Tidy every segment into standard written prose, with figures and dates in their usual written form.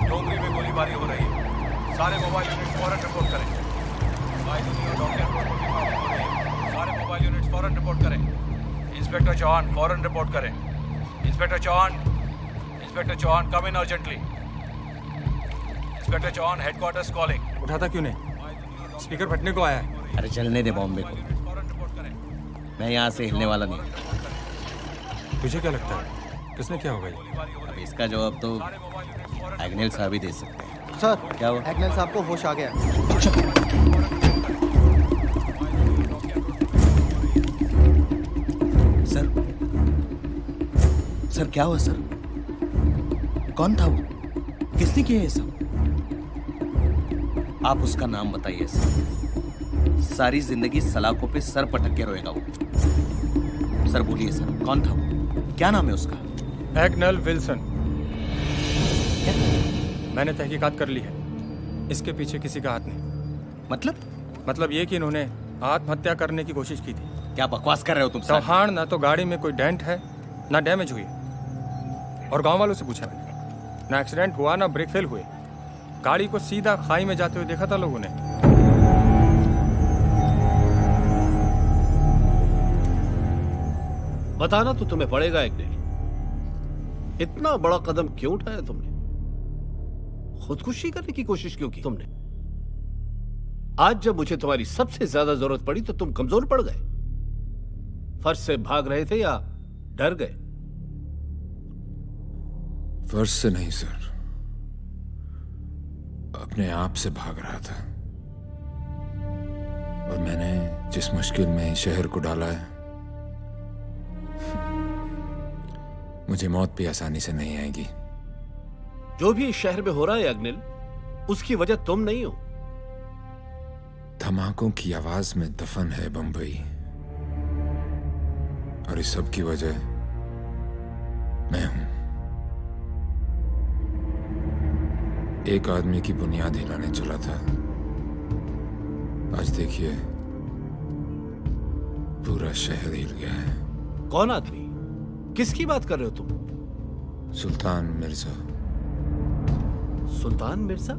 डोंगरी में गोलीबारी हो रही है, सारे मोबाइल यूनिट फौरन रिपोर्ट करें। डॉक्टर रिपोर्ट हो रही है, सारे मोबाइल यूनिट फौरन रिपोर्ट करें। इंस्पेक्टर चौहान फौरन रिपोर्ट करें। Inspector Chauhan come in urgently. Inspector Chauhan headquarters calling. उठाता क्यों नहीं? स्पीकर फटने को आया है। अरे चलने दे बॉम्बे को, मैं यहाँ से हिलने वाला नहीं। तुझे क्या लगता है किसने क्या होगा ये? अब इसका जवाब तो एग्नेल साहब ही दे सकते हैं। सर, क्या हुआ? एग्नेल साहब को होश आ गया। सर क्या हुआ सर? कौन था वो? किसने किया ये सब? आप उसका नाम बताइए सर। सारी जिंदगी सलाखों पे सर पटक के रोएगा वो। सर बोलिए सर, कौन था वो? क्या नाम है उसका? Agnel Wilson. क्या? मैंने तहकीकात कर ली है, इसके पीछे किसी का हाथ नहीं। मतलब ये कि इन्होंने आत्महत्या करने की कोशिश की थी। क्या बकवास कर रहे हो तुम सर? चौहान, ना तो गाड़ी में कोई डेंट है ना डैमेज हुई, और गांव वालों से पूछा मैंने, ना एक्सीडेंट हुआ ना ब्रेक फेल हुए। गाड़ी को सीधा खाई में जाते हुए देखा था लोगों ने। बताना तो तुम्हें पड़ेगा एग्नेल, इतना बड़ा कदम क्यों उठाया तुमने? खुदकुशी करने की कोशिश क्यों की तुमने? आज जब मुझे तुम्हारी सबसे ज्यादा जरूरत पड़ी तो तुम कमजोर पड़ गए। फर्ज से भाग रहे थे या डर गए? फर्ज से नहीं सर, अपने आप से भाग रहा था। और मैंने जिस मुश्किल में शहर को डाला है, मुझे मौत भी आसानी से नहीं आएगी। जो भी इस शहर में हो रहा है अग्निल, उसकी वजह तुम नहीं हो। धमाकों की आवाज में दफन है बंबई, और इस सब की वजह मैं हूं। एक आदमी की बुनियाद हिलाने चला था, आज देखिए पूरा शहर हिल गया है। कौन आदमी? किसकी बात कर रहे हो तुम? सुल्तान मिर्जा। सुल्तान मिर्जा?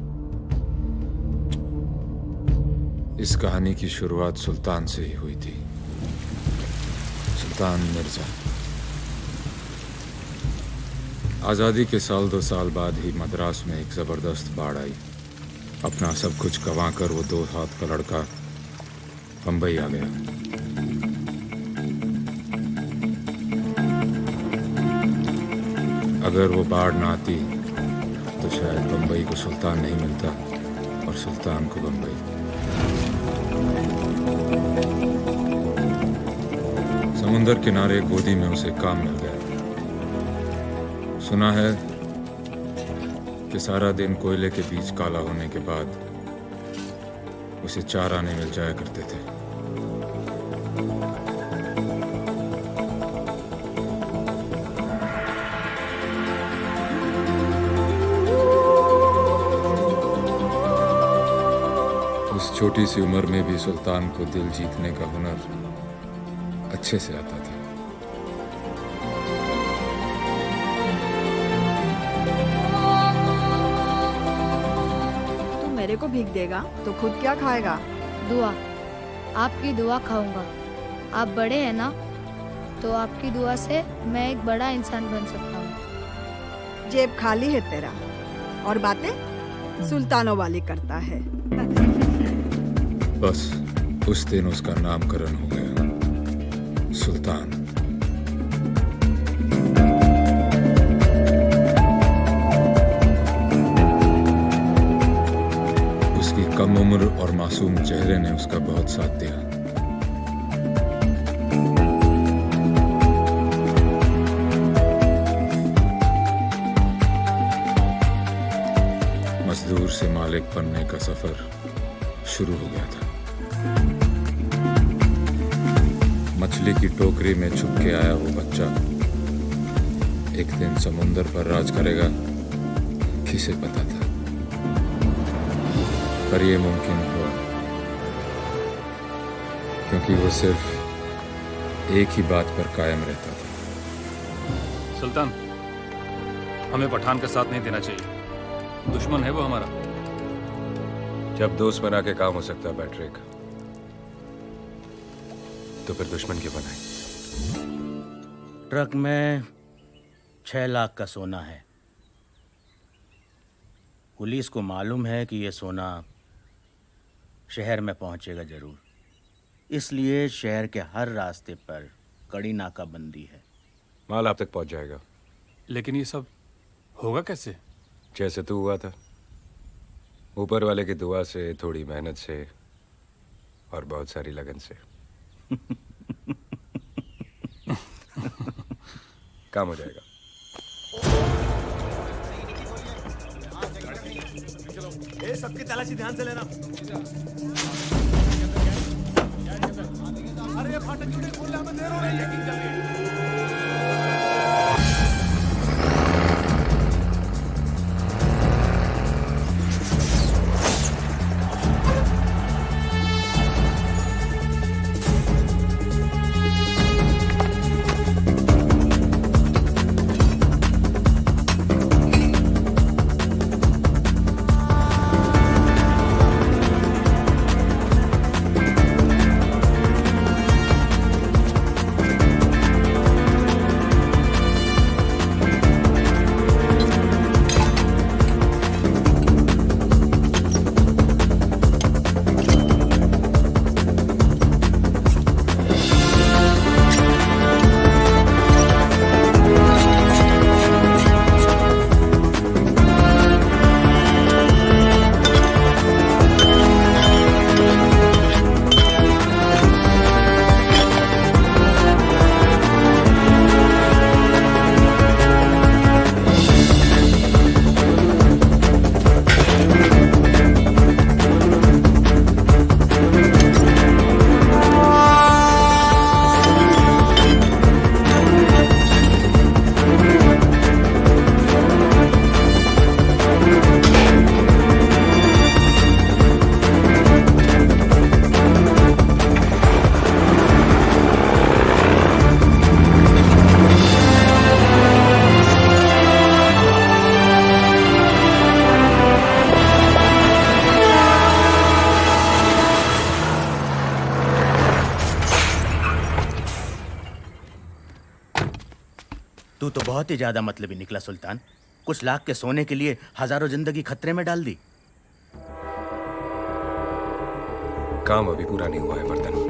इस कहानी की शुरुआत सुल्तान से ही हुई थी। सुल्तान मिर्जा आजादी के साल 2 साल बाद ही मद्रास में एक जबरदस्त बाढ़ आई। अपना सब कुछ गंवाकर वो 2 हाथ का लड़का बंबई आ गया। अगर वो बाढ़ ना आती तो शायद बंबई को सुल्तान नहीं मिलता और सुल्तान को बंबई। समुंदर किनारे गोदी में उसे काम मिल गया। सुना है कि सारा दिन कोयले के बीच काला होने के बाद उसे 4 आने मिल जाया करते थे। उस छोटी सी उम्र में भी सुल्तान को दिल जीतने का हुनर अच्छे से आता था। मेरे को भीख देगा तो खुद क्या खाएगा? दुआ, आपकी दुआ खाऊंगा। आप बड़े हैं ना, तो आपकी दुआ से मैं एक बड़ा इंसान बन सकता हूँ। जेब खाली है तेरा और बातें सुल्तानों वाली करता है। बस उस दिन उसका नामकरण हो गया, सुल्तान। उसकी कम उम्र और मासूम चेहरे ने उसका बहुत साथ दिया। मजदूर से मालिक बनने का सफर शुरू हो गया था। मछली की टोकरी में छुप के आया वो बच्चा एक दिन समुंदर पर राज करेगा, किसे पता था। पर यह मुमकिन हुआ क्योंकि वो सिर्फ एक ही बात पर कायम रहता था। सुल्तान, हमें पठान का साथ नहीं देना चाहिए, दुश्मन है वो हमारा। जब दोस्त बना के काम हो सकता है पैट्रिक, तो फिर दुश्मन क्यों बनाए? ट्रक में 6 लाख का सोना है। पुलिस को मालूम है कि यह सोना शहर में पहुंचेगा जरूर, इसलिए शहर के हर रास्ते पर कड़ी नाकाबंदी है। माल आप तक पहुंच जाएगा। लेकिन ये सब होगा कैसे? जैसे तू हुआ था, ऊपर वाले की दुआ से, थोड़ी मेहनत से और बहुत सारी लगन से। काम हो जाएगा। सबकी तलाशी ध्यान से लेना। अरे ये फाटक क्यों नहीं खोल रहा? हमें देर हो रही है। तू तो बहुत ही ज्यादा मतलबी निकला सुल्तान। कुछ लाख के सोने के लिए हजारों जिंदगी खतरे में डाल दी। काम अभी पूरा नहीं हुआ है वर्धन।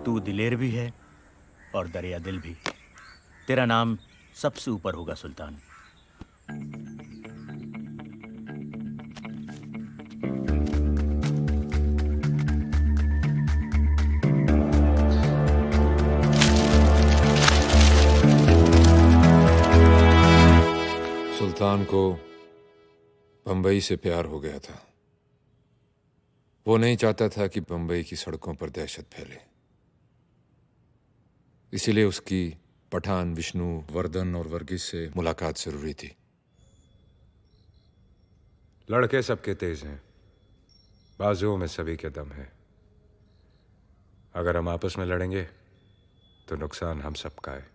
तू दिलेर भी है और दरिया दिल भी। तेरा नाम सबसे ऊपर होगा सुल्तान। सुल्तान को बंबई से प्यार हो गया था। वो नहीं चाहता था कि बंबई की सड़कों पर दहशत फैले, इसीलिए उसकी पठान, विष्णु, वर्धन और वर्गीस से मुलाकात जरूरी थी। लड़के सबके तेज हैं, बाजुओं में सभी के दम है। अगर हम आपस में लड़ेंगे तो नुकसान हम सबका है।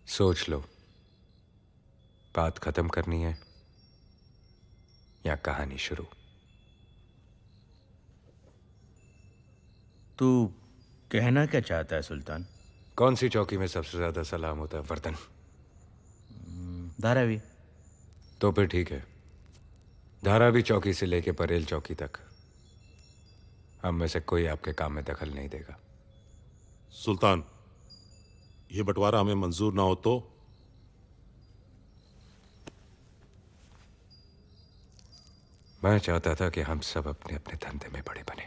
सोच लो, बात खत्म करनी है या कहानी शुरू? तू कहना क्या चाहता है सुल्तान? कौन सी चौकी में सबसे ज्यादा सलाम होता है वर्धन? धारावी। तो फिर ठीक है, धारावी चौकी से लेके परेल चौकी तक हम में से कोई आपके काम में दखल नहीं देगा। सुल्तान, ये बंटवारा हमें मंजूर ना हो तो? मैं चाहता था कि हम सब अपने अपने धंधे में बड़े बने।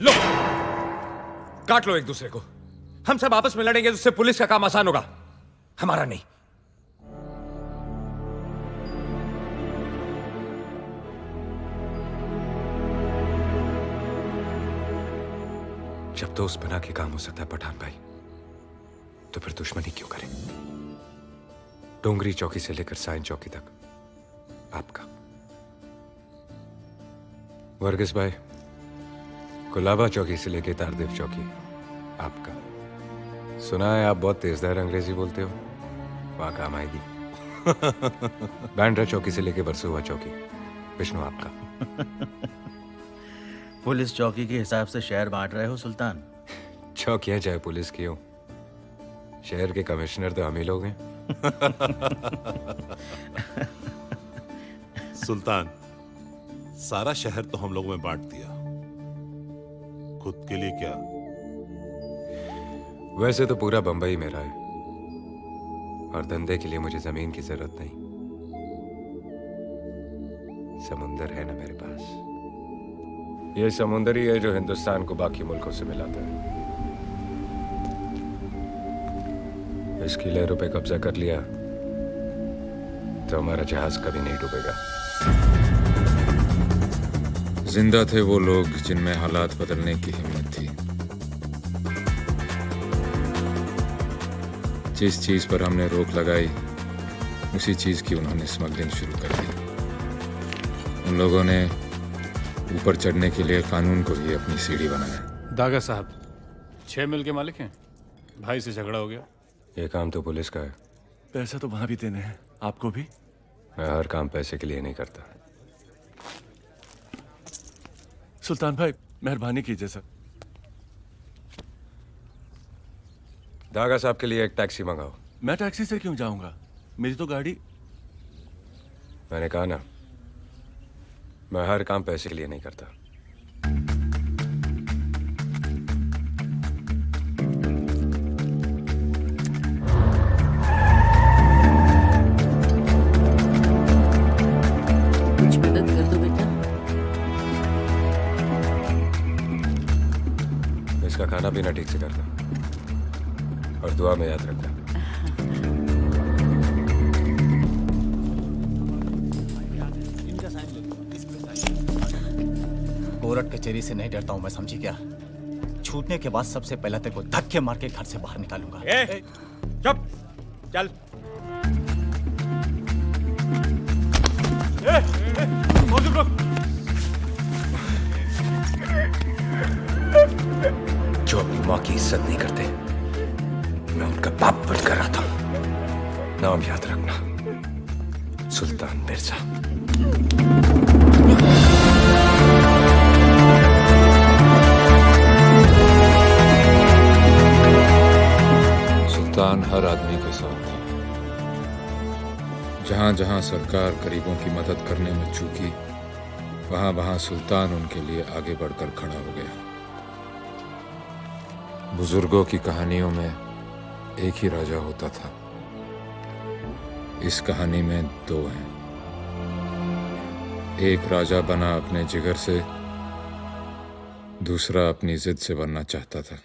लो, काट लो एक दूसरे को। हम सब आपस में लड़ेंगे तो उससे पुलिस का काम आसान होगा, हमारा नहीं। जब दोस्त बना के काम हो सकता है पठान भाई, तो फिर दुश्मनी क्यों करें? डोंगरी चौकी से लेकर साइन चौकी तक आपका। वर्गीस भाई, गुलाबा चौकी से लेकर तारदेव चौकी आपका। सुना है आप बहुत तेजदार अंग्रेजी बोलते हो, वहां काम आएगी। बैंड्रा चौकी से लेकर वर्सोवा चौकी विष्णु आपका। पुलिस चौकी के हिसाब से शहर बांट रहे हो सुल्तान? चौकियां चाहे पुलिस की हो, शहर के कमिश्नर तो हम ही लोग हैं। सुल्तान, सारा शहर तो हम लोगों में बांट दिया, खुद के लिए क्या? वैसे तो पूरा बंबई मेरा है, और धंधे के लिए मुझे जमीन की जरूरत नहीं। समुंदर है ना मेरे पास। ये समुंदर ही है जो हिंदुस्तान को बाकी मुल्कों से मिलाता है। इसकी लहरों पे कब्जा कर लिया तो हमारा जहाज कभी नहीं डूबेगा। जिंदा थे वो लोग जिनमें हालात बदलने की हिम्मत थी। जिस चीज पर हमने रोक लगाई, उसी चीज की उन्होंने स्मगलिंग शुरू कर दी। उन लोगों ने ऊपर चढ़ने के लिए कानून को ही अपनी सीढ़ी बनाया। दागा साहब 6 मिल के मालिक हैं, भाई से झगड़ा हो गया। ये काम तो पुलिस का है। पैसा तो वहां भी देने हैं, आपको भी। मैं हर काम पैसे के लिए नहीं करता। सुल्तान भाई, मेहरबानी कीजिए सर। दागा साहब के लिए एक टैक्सी मंगाओ। मैं टैक्सी से क्यों जाऊंगा, मेरी तो गाड़ी। मैंने कहा ना, मैं हर काम पैसे के लिए नहीं करता। कुछ मदद कर दो बेटा। इसका खाना पीना ठीक से करना और दुआ में याद रखना। कोर्ट कचहरी से नहीं डरता हूं मैं, समझी क्या? छूटने के बाद सबसे पहले तेरे को धक्के मार के घर से बाहर निकालूंगा। चुप, चल। जो अपनी माँ की इज्जत नहीं करते, मैं उनका बाप बनकर आता हूं। नाम याद रखना, सुल्तान मिर्जा। सुल्तान हर आदमी के साथ था। जहां जहां सरकार गरीबों की मदद करने में चूकी, वहां वहां सुल्तान उनके लिए आगे बढ़कर खड़ा हो गया। बुजुर्गों की कहानियों में एक ही राजा होता था, इस कहानी में 2 हैं। एक राजा बना अपने जिगर से, दूसरा अपनी जिद से बनना चाहता था।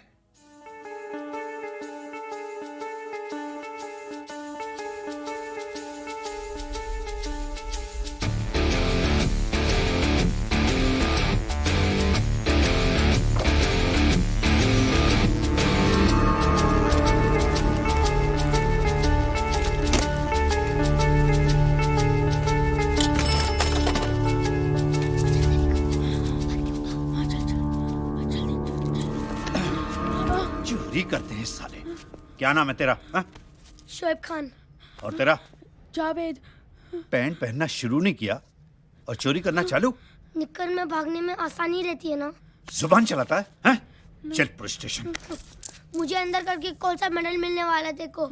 चोरी करते हैं साले। क्या नाम है तेरा? हा? शोएब खान। और तेरा? जावेद। पैंट पहनना शुरू नहीं किया और चोरी करना चालू? निक्कर में भागने में आसानी रहती है ना। जुबान चलाता है, हा? चल पुलिस स्टेशन। मुझे अंदर करके कौन सा मेडल मिलने वाला तेरे को?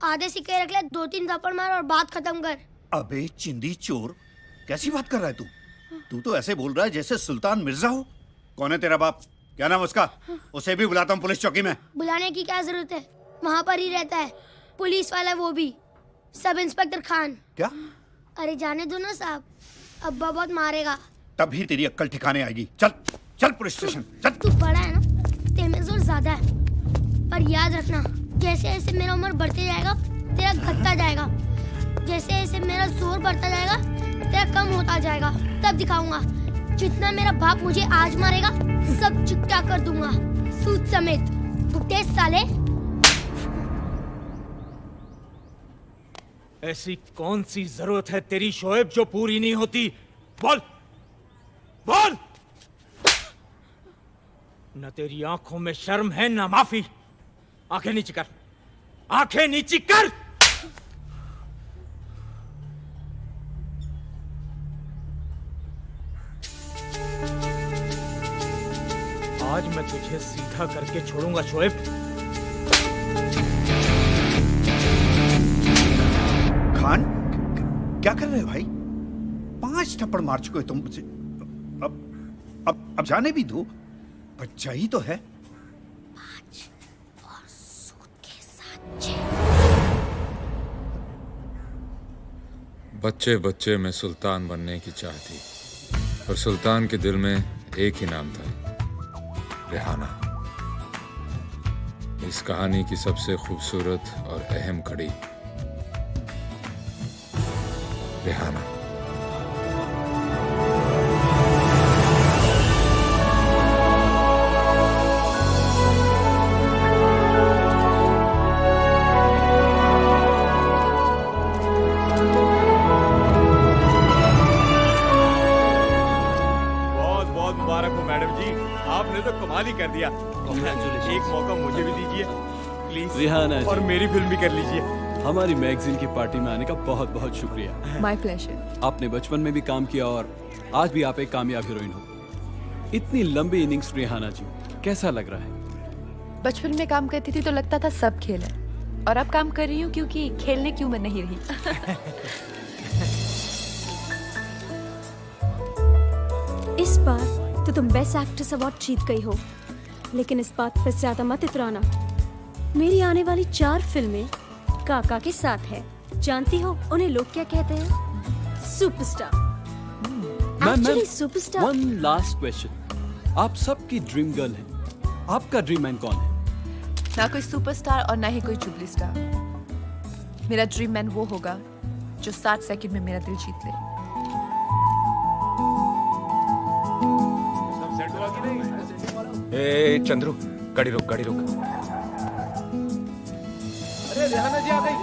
आधे सिक्के रख ले, 2-3 थप्पड़ मार और बात खत्म कर। अबे चिंदी चोर, कैसी बात कर रहा है तू? तू तो ऐसे बोल रहा है जैसे सुल्तान मिर्जा हो। कौन है तेरा बाप? क्या नाम उसका? उसे भी बुलाता हूँ पुलिस चौकी में। बुलाने की क्या जरूरत है, वहाँ पर ही रहता है। पुलिस वाला वो भी, सब इंस्पेक्टर खान। क्या? अरे जाने दो ना साहब, अब्बा बहुत मारेगा। तभी तेरी अक्ल ठिकाने आएगी। चल चल पुलिस स्टेशन चल। तू बड़ा है ना, तेरे जोर ज्यादा है, पर याद रखना जैसे जैसे मेरा उम्र बढ़ते जाएगा तेरा घटता जाएगा, जैसे जैसे मेरा जोर बढ़ता जाएगा तेरा कम होता जाएगा। तब दिखाऊंगा, जितना मेरा बाप मुझे आज मारेगा सब चुकता कर दूंगा, सूद समेत। उठे साले। ऐसी कौन सी जरूरत है तेरी शोएब जो पूरी नहीं होती? बोल बोल। न तेरी आंखों में शर्म है न माफी। आंखें नीची कर, आंखें नीची कर। आज मैं तुझे सीधा करके छोड़ूंगा शोएब। खान, क्या कर रहे हो भाई? 5 थप्पड़ मार चुके हो तुम मुझे। अब जाने भी दो, बच्चा ही तो है। 5 और सूद के साथ 6। बच्चे बच्चे में सुल्तान बनने की चाह थी, और सुल्तान के दिल में एक ही नाम था, रेहाना। इस कहानी की सबसे खूबसूरत और अहम कड़ी, रेहाना। बहुत बहुत मुबारक हो मैडम जी, आपने तो कमाल ही कर दिया। एक मौका मुझे भी दीजिए प्लीज, रिहाना जी। और मेरी फिल्म भी कर लीजिए। हमारी मैगजीन की पार्टी में आने का बहुत बहुत शुक्रिया। My pleasure. आपने बचपन में भी काम किया और आज भी आप एक कामयाब हीरोइन हो। इतनी लंबी इनिंग्स रिहाना जी, कैसा लग रहा है? बचपन में काम करती थी तो लगता था सब खेल है, और अब काम कर रही हूँ क्योंकि खेलने की उम्र नहीं रही। इस बार तो तुम बेस्ट एक्ट्रेस अवार्ड जीत गई हो, लेकिन इस बात पर ज्यादा मत इतराना। मेरी आने वाली 4 फिल्में काका के साथ है। जानती हो उन्हें लोग क्या कहते हैं? Superstar. Actually superstar. One last question, आप सबकी ड्रीम गर्ल हैं। आपका ड्रीम मैन कौन है? ना कोई सुपरस्टार और ना ही कोई जुबली स्टार। मेरा ड्रीम मैन वो होगा जो 7 सेकंड में मेरा दिल जीत ले। ए चंद्रू, गाड़ी रोक, गाड़ी रोक। अरे रेहाना जी आ गई।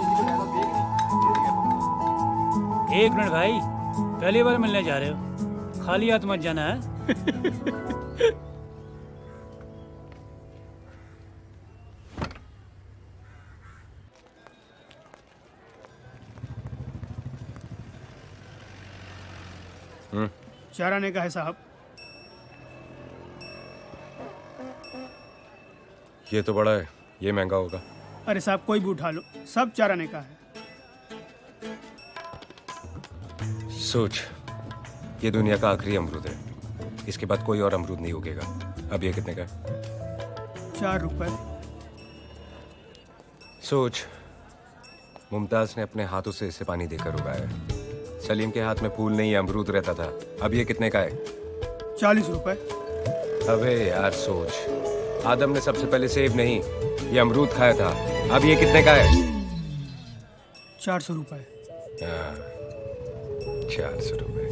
एक मिनट भाई, पहली बार मिलने जा रहे हो, खाली हाथ मत जाना है। चार आने का है साहब। ये तो बड़ा है, ये महंगा होगा। अरे साहब कोई भी उठा लो, सब 4 आने का है। सोच, ये दुनिया का आखिरी अमरूद है, इसके बाद कोई और अमरूद नहीं उगेगा। अब ये कितने का है? 4 रुपए। सोच, मुमताज ने अपने हाथों से इसे पानी देकर उगाया। सलीम के हाथ में फूल नहीं अमरूद रहता था। अब ये कितने का है? 40 रुपए। अबे यार सोच, आदम ने सबसे पहले सेब नहीं, ये अमरूद खाया था। अब ये कितने का है? 400 रुपए। 400 रुपए।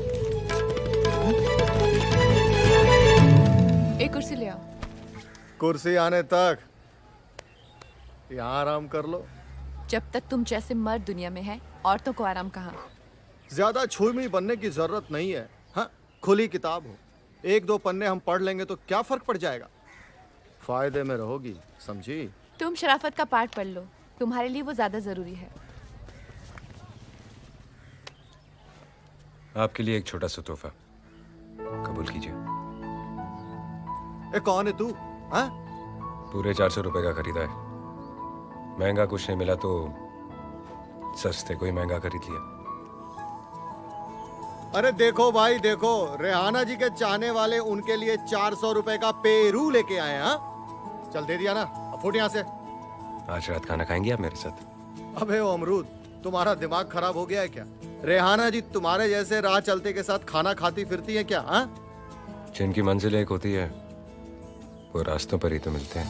एक कुर्सी ले आओ। कुर्सी आने तक यहाँ आराम कर लो। जब तक तुम जैसे मर्द दुनिया में है, औरतों को आराम कहाँ। ज्यादा छुई बनने की जरूरत नहीं है। हाँ, खुली किताब हो, 1-2 पन्ने हम पढ़ लेंगे तो क्या फर्क पड़ जाएगा। फायदे में रहोगी, समझी? तुम शराफत का पाठ पढ़ लो, तुम्हारे लिए वो ज्यादा जरूरी है। आपके लिए एक छोटा सा तोहफा, कबूल कीजिए। कौन है तू? हाँ? पूरे 400 रुपए का खरीदा है। महंगा कुछ नहीं मिला तो सस्ते को ही महंगा खरीद लिया। अरे देखो भाई देखो, रेहाना जी के चाहने वाले उनके लिए 400 रुपए का पेरू लेके आए। हाँ, चल दे दिया ना, अब फुट यहाँ से। आज रात खाना खाएंगे आप मेरे साथ? अबे ओ अमरूद, तुम्हारा दिमाग खराब हो गया है क्या? रेहाना जी तुम्हारे जैसे राह चलते के साथ खाना खाती फिरती है क्या? हाँ? जिनकी मंजिल एक होती है वो रास्तों पर ही तो मिलते हैं।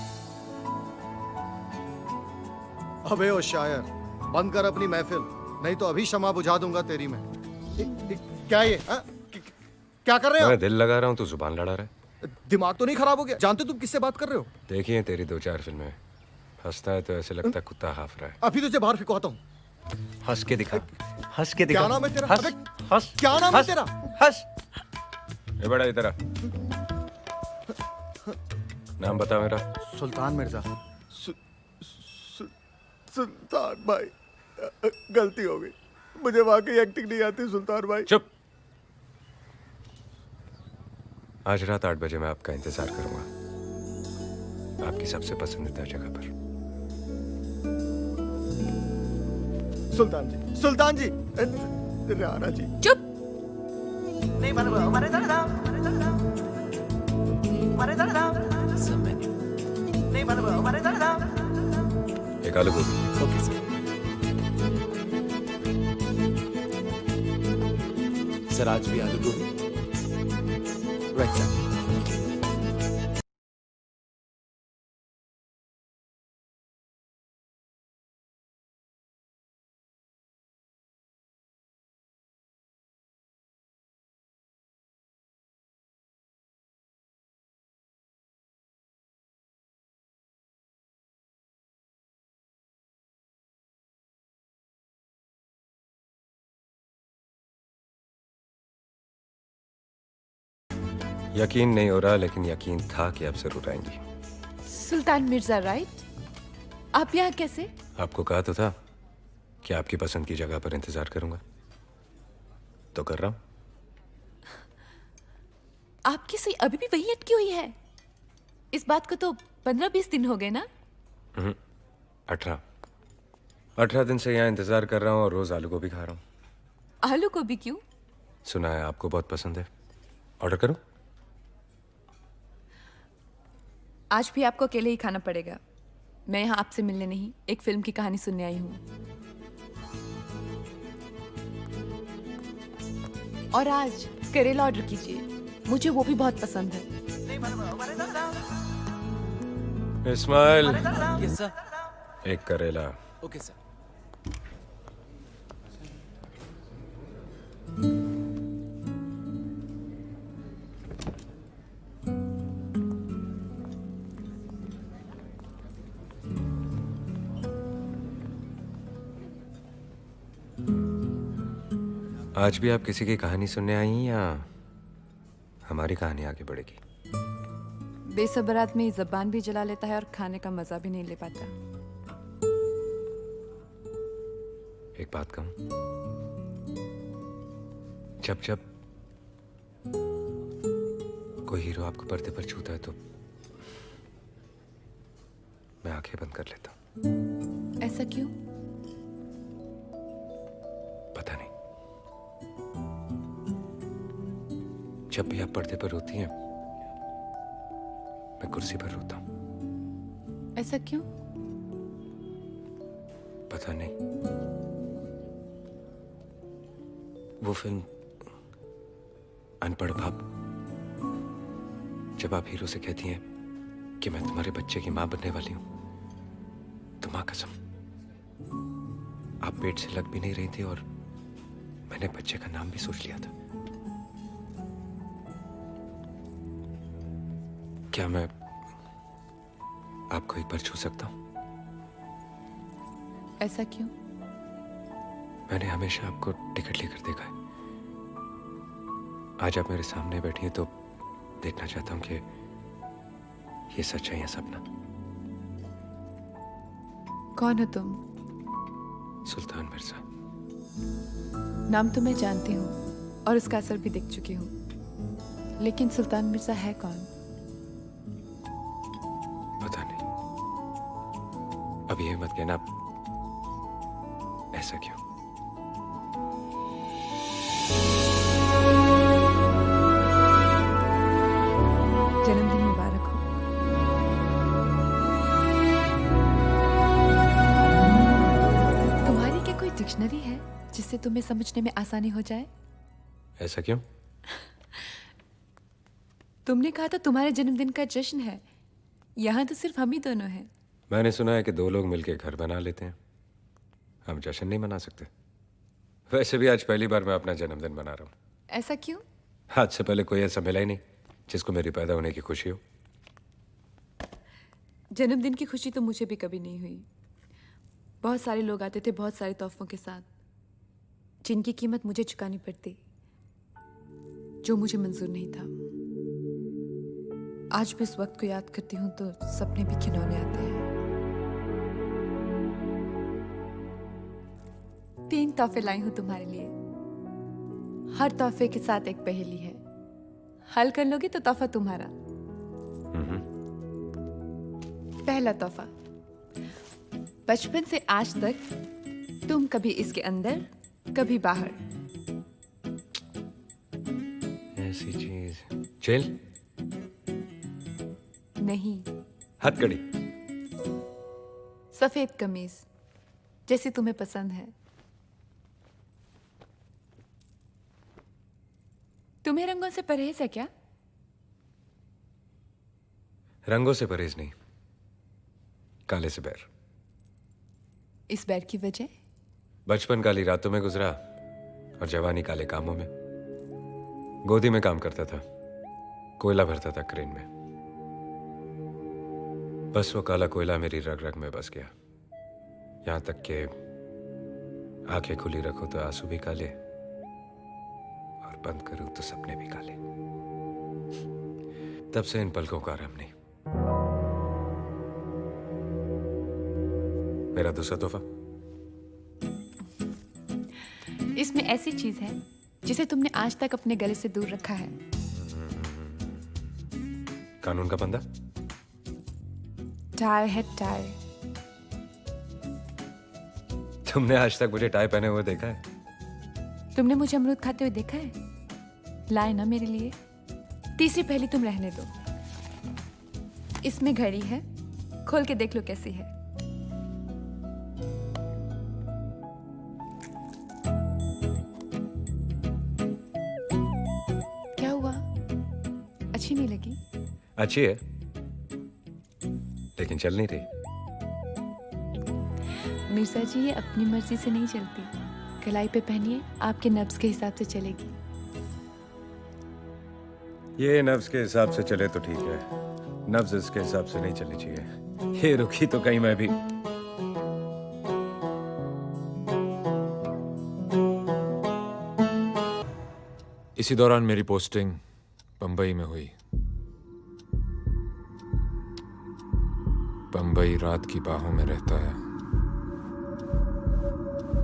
अबे ओ शायर, बंद कर अपनी महफिल, नहीं तो अभी शमा बुझा दूंगा तेरी मैं। क्या ये? क्या कर रहे हो? मैं दिल लगा रहा हूँ तो जुबान लड़ा रहा है। दिमाग तो नहीं खराब हो गया? जानते तुम किससे बात कर रहे हो? देखिए तेरी 2-4 फिल्में, हंसता है तो ऐसे लगता है कुत्ता हाफ रहा है। अभी तुझे बाहर फिकवाता हूँ। हंस के दिखा, हंस के दिखा। क्या नाम है तेरा? हंस, अबे, हंस, क्या नाम है हंस, तेरा? हंस। ये बड़ा इधर आ। नाम बता मेरा। सुल्तान मिर्जा। सुल्तान भाई, गलती हो गई, मुझे वाकई एक्टिंग नहीं आती सुल्तान भाई। चुप। आज रात 8 बजे मैं आपका इंतजार करूंगा, आपकी सबसे पसंदीदा जगह पर। सुल्तान जी, सुल्तान जी, रेहाना जी। चुप। एक आलू गोभी। Okay sir. सर आज भी आलू गोभी। Right sir. यकीन नहीं हो रहा लेकिन यकीन था कि आप जरूर आएंगी। सुल्तान मिर्जा राइट? आप यहाँ कैसे? आपको कहा तो था कि आपकी पसंद की जगह पर इंतजार करूंगा, तो कर रहा हूं। आपकी सुई अभी भी वही अटकी हुई है? इस बात को तो 15-20 दिन हो गए ना? 18 दिन से यहाँ इंतजार कर रहा हूँ और रोज आलू गोभी खा रहा हूँ। आलू गोभी क्यों? सुना है आपको बहुत पसंद है, ऑर्डर करूं? आज भी आपको अकेले ही खाना पड़ेगा। मैं यहाँ आपसे मिलने नहीं, एक फिल्म की कहानी सुनने आई हूँ। और आज करेला ऑर्डर कीजिए, मुझे वो भी बहुत पसंद है। इस्माइल। Yes sir. एक करेला। Okay sir. आज भी आप किसी की कहानी सुनने आई हैं या हमारी कहानी आगे बढ़ेगी? बेसबरात में जबान भी जला लेता है और खाने का मजा भी नहीं ले पाता। एक बात कहूं, जब जब कोई हीरो आपको पर्दे पर छूता है तो मैं आंखें बंद कर लेता हूं। ऐसा क्यों? पता नहीं, जब भी आप पर्दे पर रोती हैं मैं कुर्सी पर रोता हूं। ऐसा क्यों? पता नहीं, वो फिल्म अनपढ़ बाप जब आप हीरो से कहती हैं कि मैं तुम्हारे बच्चे की मां बनने वाली हूं, तो मां कसम, आप पेट से लग भी नहीं रही थी और मैंने बच्चे का नाम भी सोच लिया था। क्या मैं आपको एक बार छू सकता हूं? ऐसा क्यों? मैंने हमेशा आपको टिकट लेकर देखा है। आज आप मेरे सामने बैठी हैं तो देखना चाहता हूं कि ये सच है या सपना। कौन हो तुम? सुल्तान मिर्जा। नाम तो मैं जानती हूँ और उसका असर भी देख चुकी हूँ, लेकिन सुल्तान मिर्जा है कौन? पता नहीं। अब ये मत कहना, ऐसा क्यों? जन्मदिन मुबारक हो। तुम्हारी क्या कोई डिक्शनरी है जिससे तुम्हें समझने में आसानी हो जाए? ऐसा क्यों? तुमने कहा था तुम्हारे जन्मदिन का जश्न है। यहाँ तो सिर्फ हम ही दोनों हैं। मैंने सुना है कि दो लोग मिलकर घर बना लेते हैं। हम जश्न नहीं मना सकते? वैसे भी आज पहली बार मैं अपना जन्मदिन मना रहा हूँ। ऐसा क्यों? आज से पहले कोई ऐसा मिला ही नहीं जिसको मेरी पैदा होने की खुशी हो। जन्मदिन की खुशी तो मुझे भी कभी नहीं हुई। बहुत सारे लोग आते थे बहुत सारे तोहफों के साथ, जिनकी कीमत मुझे चुकानी पड़ती, जो मुझे मंजूर नहीं था। आज भी उस वक्त को याद करती हूँ तो सपने भी खिलौने आते हैं। 3 तोहफे लाई हूं तुम्हारे लिए। हर तोहफे के साथ एक पहेली है। हल कर लोगे तो तोहफा तुम्हारा। पहला तोहफा, बचपन से आज तक तुम कभी इसके अंदर कभी बाहर। ऐसी चीज। जेल? नहीं। हथकड़ी? सफेद कमीज, जैसी तुम्हें पसंद है। तुम्हें रंगों से परहेज है क्या? रंगों से परहेज नहीं, काले से बैर। इस बैर की वजह? बचपन काली रातों में गुजरा और जवानी काले कामों में। गोदी में काम करता था, कोयला भरता था क्रेन में। बस वो काला कोयला मेरी रग रग में बस गया। यहां तक कि आंखें खुली रखो तो आंसू भी काले और बंद करूं तो सपने भी काले। तब से इन पलकों का आराम नहीं। मेरा दूसरा तोहफा, इसमें ऐसी चीज है जिसे तुमने आज तक अपने गले से दूर रखा है। कानून का बंदा? टाई है टाई। तुमने आज तक मुझे टाई पहने हुए देखा है? तुमने मुझे अमरूद खाते हुए देखा है? लाए ना मेरे लिए। तीसरी पहेली तुम रहने दो। इसमें घड़ी है, खोल के देख लो कैसी है। क्या हुआ? अच्छी नहीं लगी? अच्छी है, लेकिन चल नहीं रही। मिर्जा जी, ये अपनी मर्जी से नहीं चलती। कलाई पे पहनिए, आपके नब्ज के हिसाब से चलेगी। ये नब्ज के हिसाब से चले तो ठीक है, नब्ज इसके हिसाब से नहीं चलनी चाहिए। ये रुकी तो कहीं मैं भी। इसी दौरान मेरी पोस्टिंग बंबई में हुई। बंबई रात की बाहों में रहता है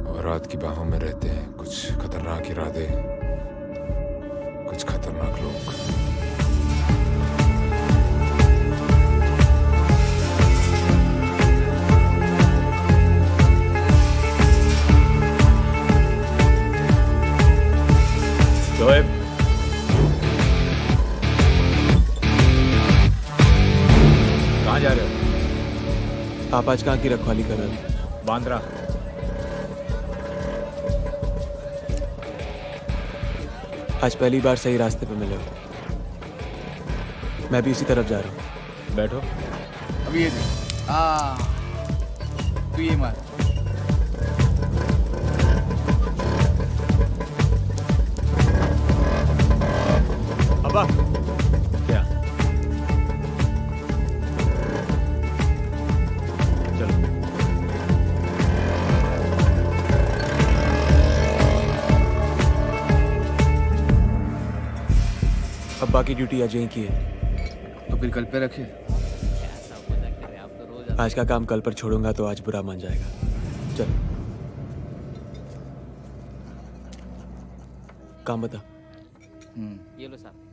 और रात की बाहों में रहते हैं कुछ खतरनाक इरादे, कुछ खतरनाक लोग। शोएब, कहाँ जा रहे हो? आप आज कहाँ की रखवाली कर रहे हो? बांद्रा। आज पहली बार सही रास्ते पे मिले हो। मैं भी उसी तरफ जा रहा हूँ। बैठो। अभी ये देख। तू ये मार। अब्बा क्या? चलो। अब्बा की ड्यूटी आज यहीं की है। तो फिर कल पे रखे। आज का काम कल पर छोड़ूंगा तो आज बुरा मान जाएगा। चल काम बता। ये लो साहब।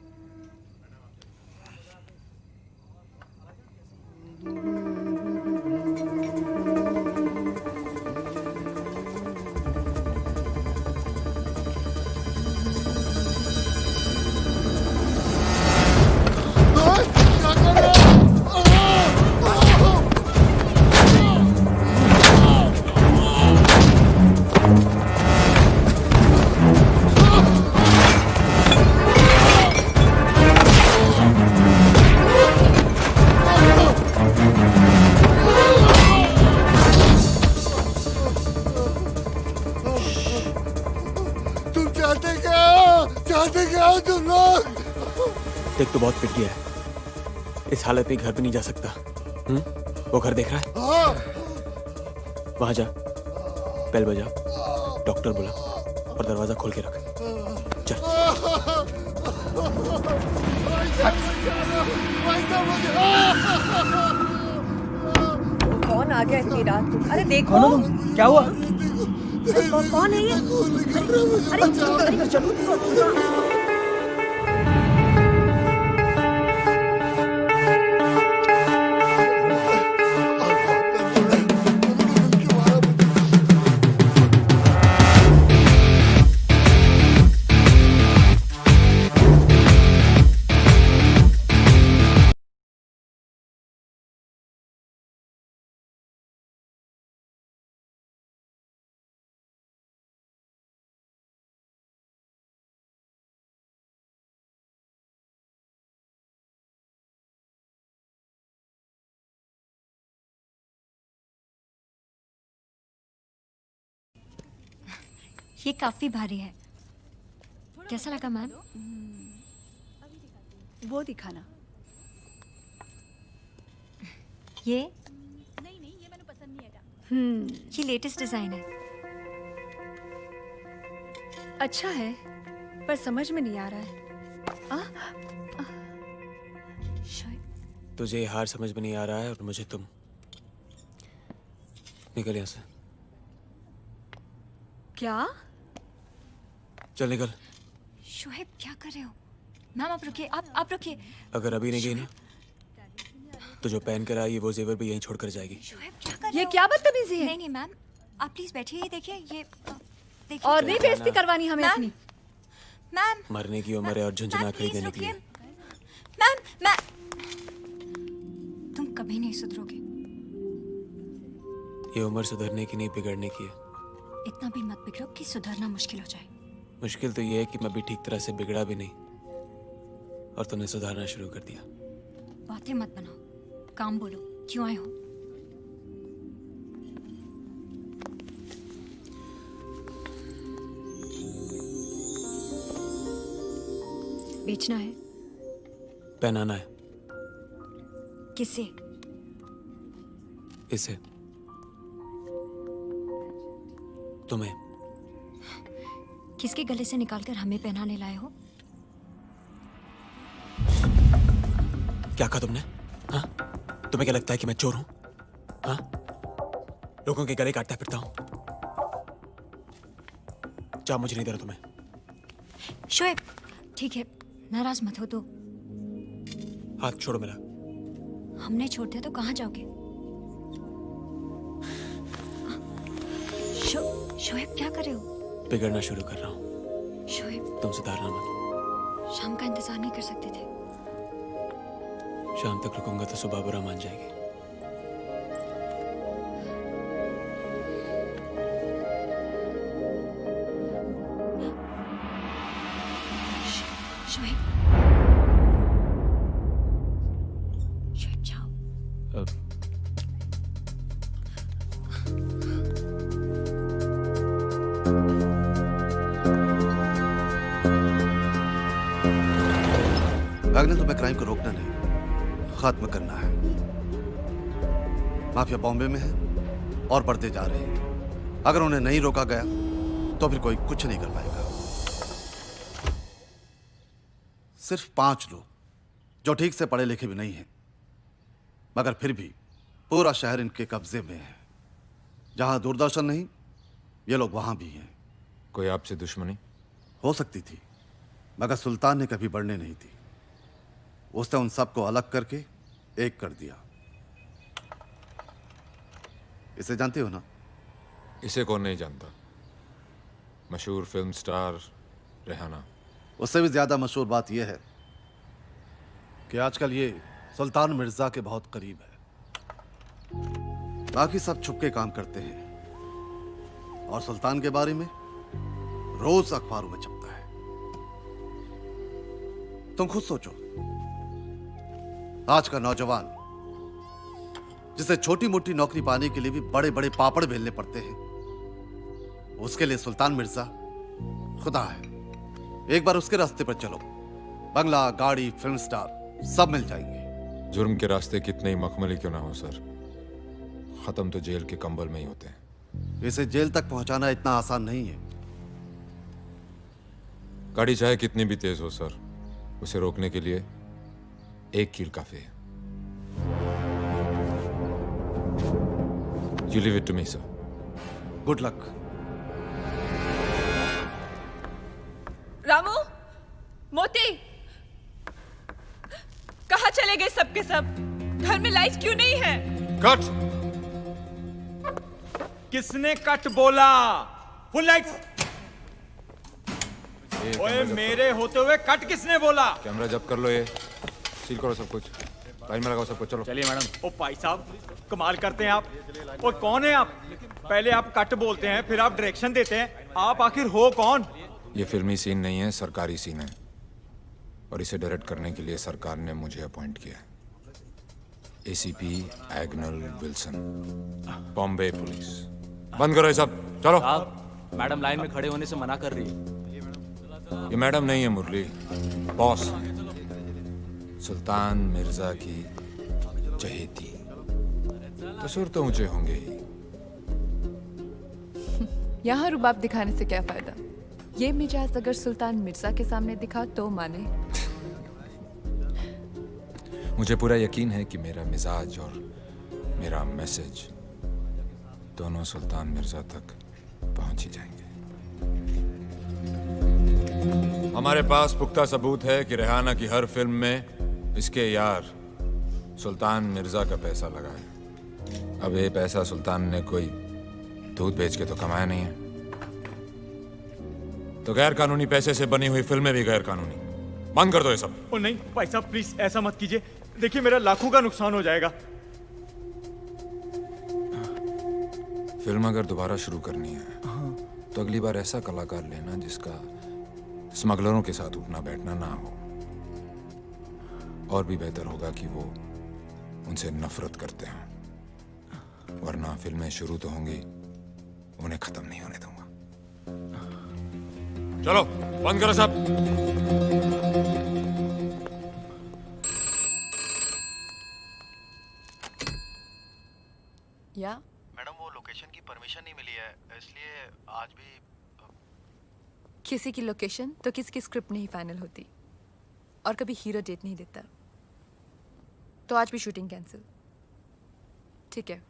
देख तो बहुत पिट गया है। इस हालत में घर पे नहीं जा सकता। वो घर देख रहा है? वहां जा, बेल बजा, डॉक्टर बुला और दरवाजा खोल के रख। चल। कौन आ गया इतनी रात? अरे देखो। कौन हो तुम? क्या हुआ? कौन है ये? अरे चलो। ये काफी भारी है। कैसा लगा मैम? वो दिखाना। ये नहीं ये मैंने पसंद नहीं है। ये लेटेस्ट डिजाइन है। अच्छा है पर समझ में नहीं आ रहा है। तुझे ये हार समझ में नहीं आ रहा है और मुझे तुम। निकल यहाँ से। क्या? चल निकल। शोएब क्या कर रहे हो? मैम आप रुकिए, आप रुकिए। अगर अभी नहीं गई ना तो जो पहन कर आई वो जेवर भी यहीं छोड़ कर जाएगी। शोएब क्या कर रहे ये हो? क्या बदतमीजी है? नहीं मैम, आप प्लीज बैठिए। ये देखिए, ये देखिए। और नहीं बेइज्जती करवानी हमें अपनी। मैम मरने की उम्र है और झुंझुना खरीदने के लिए। मैम तुम कभी नहीं सुधरोगे। ये उम्र सुधरने की नहीं बिगड़ने की है। इतना भी मत बिगड़ो कि सुधरना मुश्किल हो जाए। मुश्किल तो ये है कि मैं भी ठीक तरह से बिगड़ा भी नहीं और तुमने सुधारना शुरू कर दिया। बातें मत बनाओ, काम बोलो। क्यों आए हो? बेचना है? पहनाना है। किसे? इसे। तुम्हें। किसके गले से निकालकर हमें पहनाने लाए हो? क्या कहा तुमने? हाँ? तुम्हें क्या लगता है कि मैं चोर हूं? हाँ? लोगों के गले काटता फिरता हूं? चाह मुझे नहीं दे रहा तुम्हें। शोएब ठीक है, नाराज मत हो तो। हाथ छोड़ो मेरा। हमने छोड़ दिया तो कहाँ जाओगे? शोएब क्या कर रहे हो? बिगड़ना शुरू कर रहा हूँ। शोएब तुम सुधारना मत। शाम का इंतजार नहीं कर सकते थे? शाम तक रुकूंगा तो सुबह बुरा मान जाएगी। शोएब अगले तुम्हें क्राइम को रोकना नहीं, खत्म करना है। माफिया बॉम्बे में है और बढ़ते जा रहे हैं। अगर उन्हें नहीं रोका गया तो फिर कोई कुछ नहीं कर पाएगा। सिर्फ 5 लोग जो ठीक से पढ़े लिखे भी नहीं हैं, मगर फिर भी पूरा शहर इनके कब्जे में है। जहां दूरदर्शन नहीं, ये लोग वहां भी हैं। कोई आपसे दुश्मनी? हो सकती थी, मगर सुल्तान ने कभी बढ़ने नहीं दी। उसने उन सबको अलग करके एक कर दिया। इसे जानते हो ना? इसे कौन नहीं जानता? मशहूर फिल्म स्टार रेहाना। उससे भी ज्यादा मशहूर बात यह है कि आजकल ये सुल्तान मिर्जा के बहुत करीब है। बाकी सब छुपके काम करते हैं और सुल्तान के बारे में रोज अखबारों में छपता है। तुम खुद सोचो, आज का नौजवान जिसे छोटी मोटी नौकरी पाने के लिए भी बड़े बड़े पापड़ बेलने पड़ते हैं, उसके लिए सुल्तान मिर्जा खुदा है। एक बार उसके रास्ते पर चलो, बंगला, गाड़ी, फिल्म स्टार सब मिल जाएंगे। जुर्म के रास्ते कितने ही मखमली क्यों ना हो सर, खत्म तो जेल के कंबल में ही होते हैं। इसे जेल तक पहुंचाना इतना आसान नहीं है। गाड़ी चाहे कितनी भी तेज हो सर, उसे रोकने के लिए एक कील काफी है। You leave it to me, sir. Good luck. Ramu, मोती, कहाँ चले गए सबके सब? घर में लाइट क्यों नहीं है? कट! किसने कट बोला? Full lights! ओए, मेरे होते हुए कट किसने बोला? कैमरा जब्त कर लो, ये सील करो सब कुछ, लाइन में लगाओ सब कुछ। चलो चलिए मैडम। ओ भाई साहब, कमाल करते हैं आप। और कौन है आप? पहले आप कट बोलते हैं, फिर आप डायरेक्शन देते हैं। आप आखिर हो कौन? ये फिल्मी सीन नहीं है, सरकारी सीन है, और इसे डायरेक्ट करने के लिए सरकार ने मुझे अपॉइंट किया है। ACP Agnel Wilson, Bombay police. बंद करो ये सब, चलो। मैडम लाइन में खड़े होने से मना कर रही है। ये मैडम नहीं है मुरली, बॉस है। सुल्तान मिर्जा की चहेती, कसूर तो ऊंचे होंगे ही। यहाँ रुबाब दिखाने से क्या फायदा? ये मिजाज अगर सुल्तान मिर्जा के सामने दिखा तो माने। मुझे पूरा यकीन है कि मेरा मिजाज और मेरा मैसेज दोनों सुल्तान मिर्जा तक पहुंच ही जाएंगे। हमारे पास पुख्ता सबूत है कि रेहाना की हर फिल्म में इसके यार सुल्तान मिर्जा का पैसा लगा है। अब ये पैसा सुल्तान ने कोई दूध बेच के तो कमाया नहीं है, तो गैर कानूनी पैसे से बनी हुई फिल्में भी गैर कानूनी। बंद कर दो ये सब। ओ नहीं भाई साहब, प्लीज ऐसा मत कीजिए। देखिए मेरा लाखों का नुकसान हो जाएगा। फिल्म अगर दोबारा शुरू करनी है तो अगली बार ऐसा कलाकार लेना जिसका स्मगलरों के साथ उठना बैठना ना हो। और भी बेहतर होगा कि वो उनसे नफरत करते हों, वरना फिल्में शुरू तो होंगी, उन्हें खत्म नहीं होने दूंगा। चलो बंद करो सब। या मैडम, वो लोकेशन की परमिशन नहीं मिली है, इसलिए आज भी किसी की लोकेशन तो किसी की स्क्रिप्ट नहीं फाइनल होती, और कभी हीरो डेट नहीं देता। तो आज भी शूटिंग कैंसिल। ठीक है।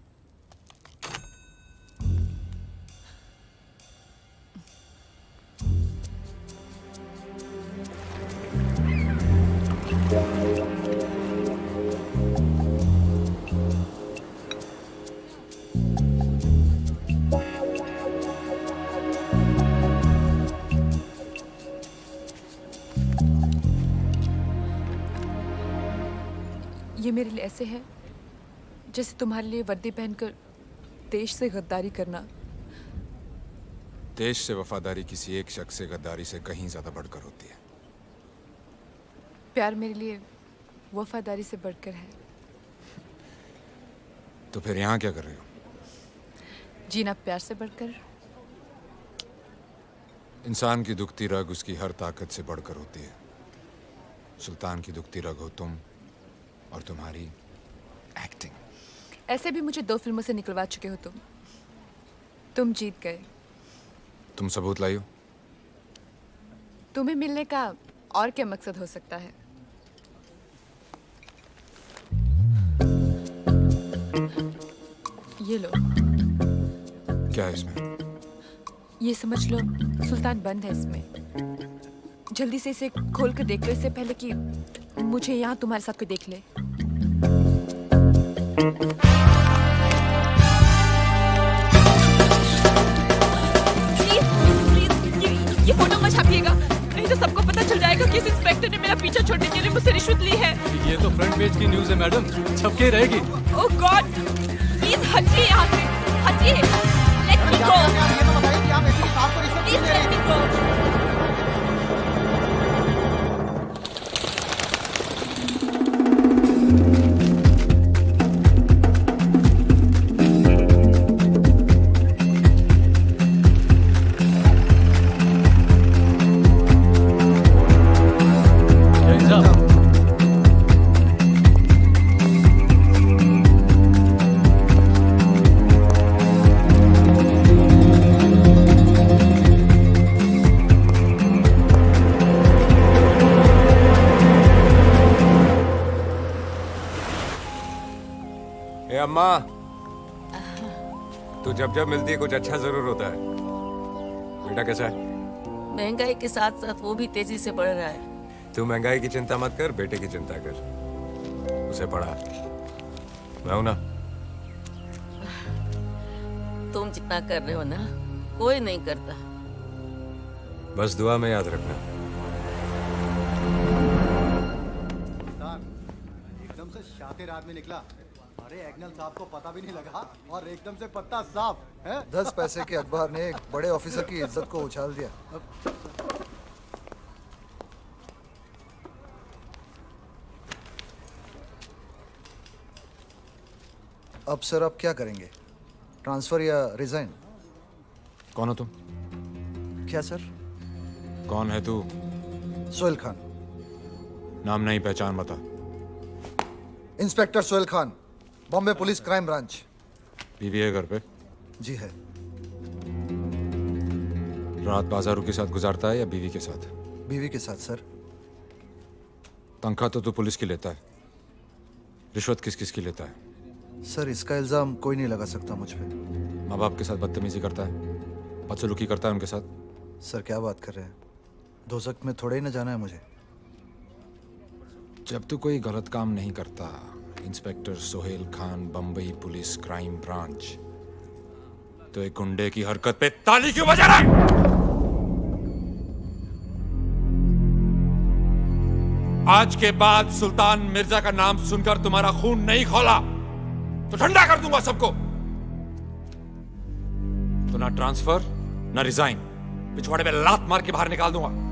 ये मेरे लिए ऐसे है जैसे तुम्हारे लिए वर्दी पहनकर देश से गद्दारी करना। देश से वफादारी किसी एक शख्स से गद्दारी से कहीं ज्यादा बढ़कर होती है। प्यार मेरे लिए वफादारी से बढ़कर है। तो फिर यहाँ क्या कर रहे हो? जीना प्यार से बढ़कर। इंसान की दुखती रग उसकी हर ताकत से बढ़कर होती है। सुल्तान की दुखती रग हो तुम और तुम्हारी एक्टिंग। ऐसे भी मुझे 2 फिल्मों से निकलवा चुके हो तुम जीत गए। तुम सबूत लाई हो? तुम्हें मिलने का और क्या मकसद हो सकता है? ये लो। क्या है इसमें? ये समझ लो सुल्तान बंद है इसमें। जल्दी से इसे खोल कर देख लो इससे पहले कि मुझे यहाँ तुम्हारे साथ कोई देख ले। ये फोटो मत छापिएगा, नहीं तो सबको पता चल जाएगा कि इस इंस्पेक्टर ने मेरा पीछा छोड़ने के लिए मुझसे रिश्वत ली है। ये तो फ्रंट पेज की न्यूज़ है मैडम, छपके रहेगी। ओह गॉड, प्लीज हटिए यहाँ से, हटिए। Let me go, please let me go. अम्मा, तू जब जब मिलती है कुछ अच्छा जरूर होता है। बेटा कैसा है? महंगाई के साथ साथ वो भी तेजी से बढ़ रहा है। तू महंगाई की चिंता मत कर, बेटे की चिंता कर। उसे पढ़ा, मैं हूं ना। तुम जितना कर रहे हो ना कोई नहीं करता। बस दुआ में याद रखना। एकदम से शातिर आदमी निकला। अरे एग्नल साहब को पता भी नहीं लगा और एकदम से पत्ता साफ है। 10 पैसे के अखबार ने एक बड़े ऑफिसर की इज्जत को उछाल दिया। अब सर आप क्या करेंगे, ट्रांसफर या रिजाइन? कौन हो तुम? क्या सर? कौन है तू? सोहेल खान। नाम नहीं पहचान बता। Inspector Sohail Khan, Bombay police crime branch. बीवी है घर पे? जी है। रात बाजारों के साथ गुजारता है या बीवी के साथ? बीवी के साथ सर। तनख्वाह तो तू पुलिस की लेता है, रिश्वत किस किस की लेता है? सर इसका इल्जाम कोई नहीं लगा सकता मुझ पे। माँ बाप के साथ बदतमीजी करता है, बदसलूकी करता है उनके साथ? सर क्या बात कर रहे हैं, दोज़ख में थोड़ा ही न जाना है मुझे। जब तू कोई गलत काम नहीं करता, inspector Sohail Khan, Bombay police crime branch, तो एक गुंडे की हरकत पे ताली क्यों बजा रहा है? आज के बाद सुल्तान मिर्जा का नाम सुनकर तुम्हारा खून नहीं खौला तो ठंडा कर दूंगा सबको। तो ना ट्रांसफर ना रिजाइन, पिछवाड़े पे लात मार के बाहर निकाल दूंगा।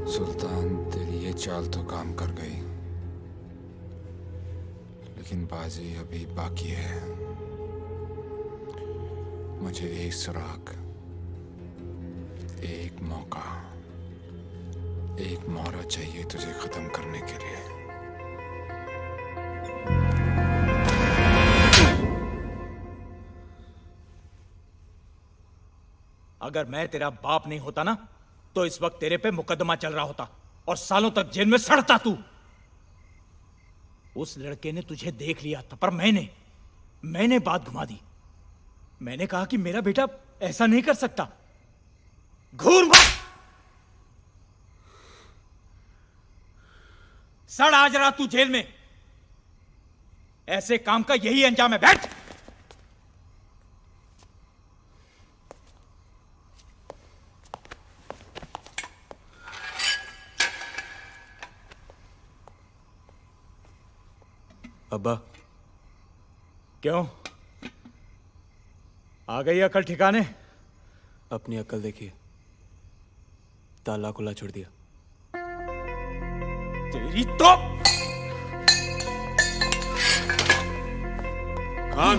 सुल्तान तेरी ये चाल तो काम कर गई, लेकिन बाजी अभी बाकी है। मुझे एक सुराग, एक मौका, एक मोहरा चाहिए तुझे खत्म करने के लिए। अगर मैं तेरा बाप नहीं होता ना तो इस वक्त तेरे पे मुकदमा चल रहा होता और सालों तक जेल में सड़ता तू। उस लड़के ने तुझे देख लिया था, पर मैंने बात घुमा दी। मैंने कहा कि मेरा बेटा ऐसा नहीं कर सकता। घूर मत, सड़ आज रहा तू जेल में। ऐसे काम का यही अंजाम है। बैठ। अब्बा। क्यों? आ गई अकल ठिकाने? अपनी अकल देखिए, ताला खुला छोड़ दिया। तेरी तो खान,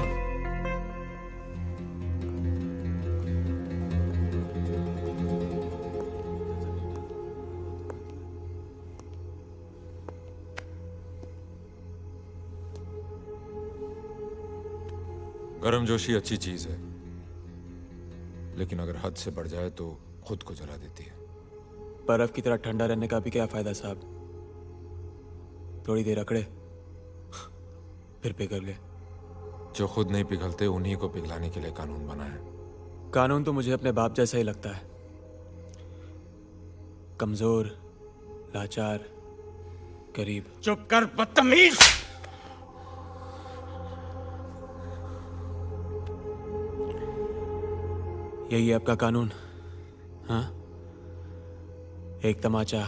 गर्मजोशी अच्छी चीज है, लेकिन अगर हद से बढ़ जाए तो खुद को जला देती है। बर्फ की तरह ठंडा रहने का भी क्या फायदा साहब? थोड़ी देर अकड़े फिर पिघल गए। जो खुद नहीं पिघलते उन्हीं को पिघलाने के लिए कानून बना है। कानून तो मुझे अपने बाप जैसा ही लगता है, कमजोर, लाचार, गरीब। चुप कर बदतमीज। यही है आपका कानून? हाँ, एक तमाचा,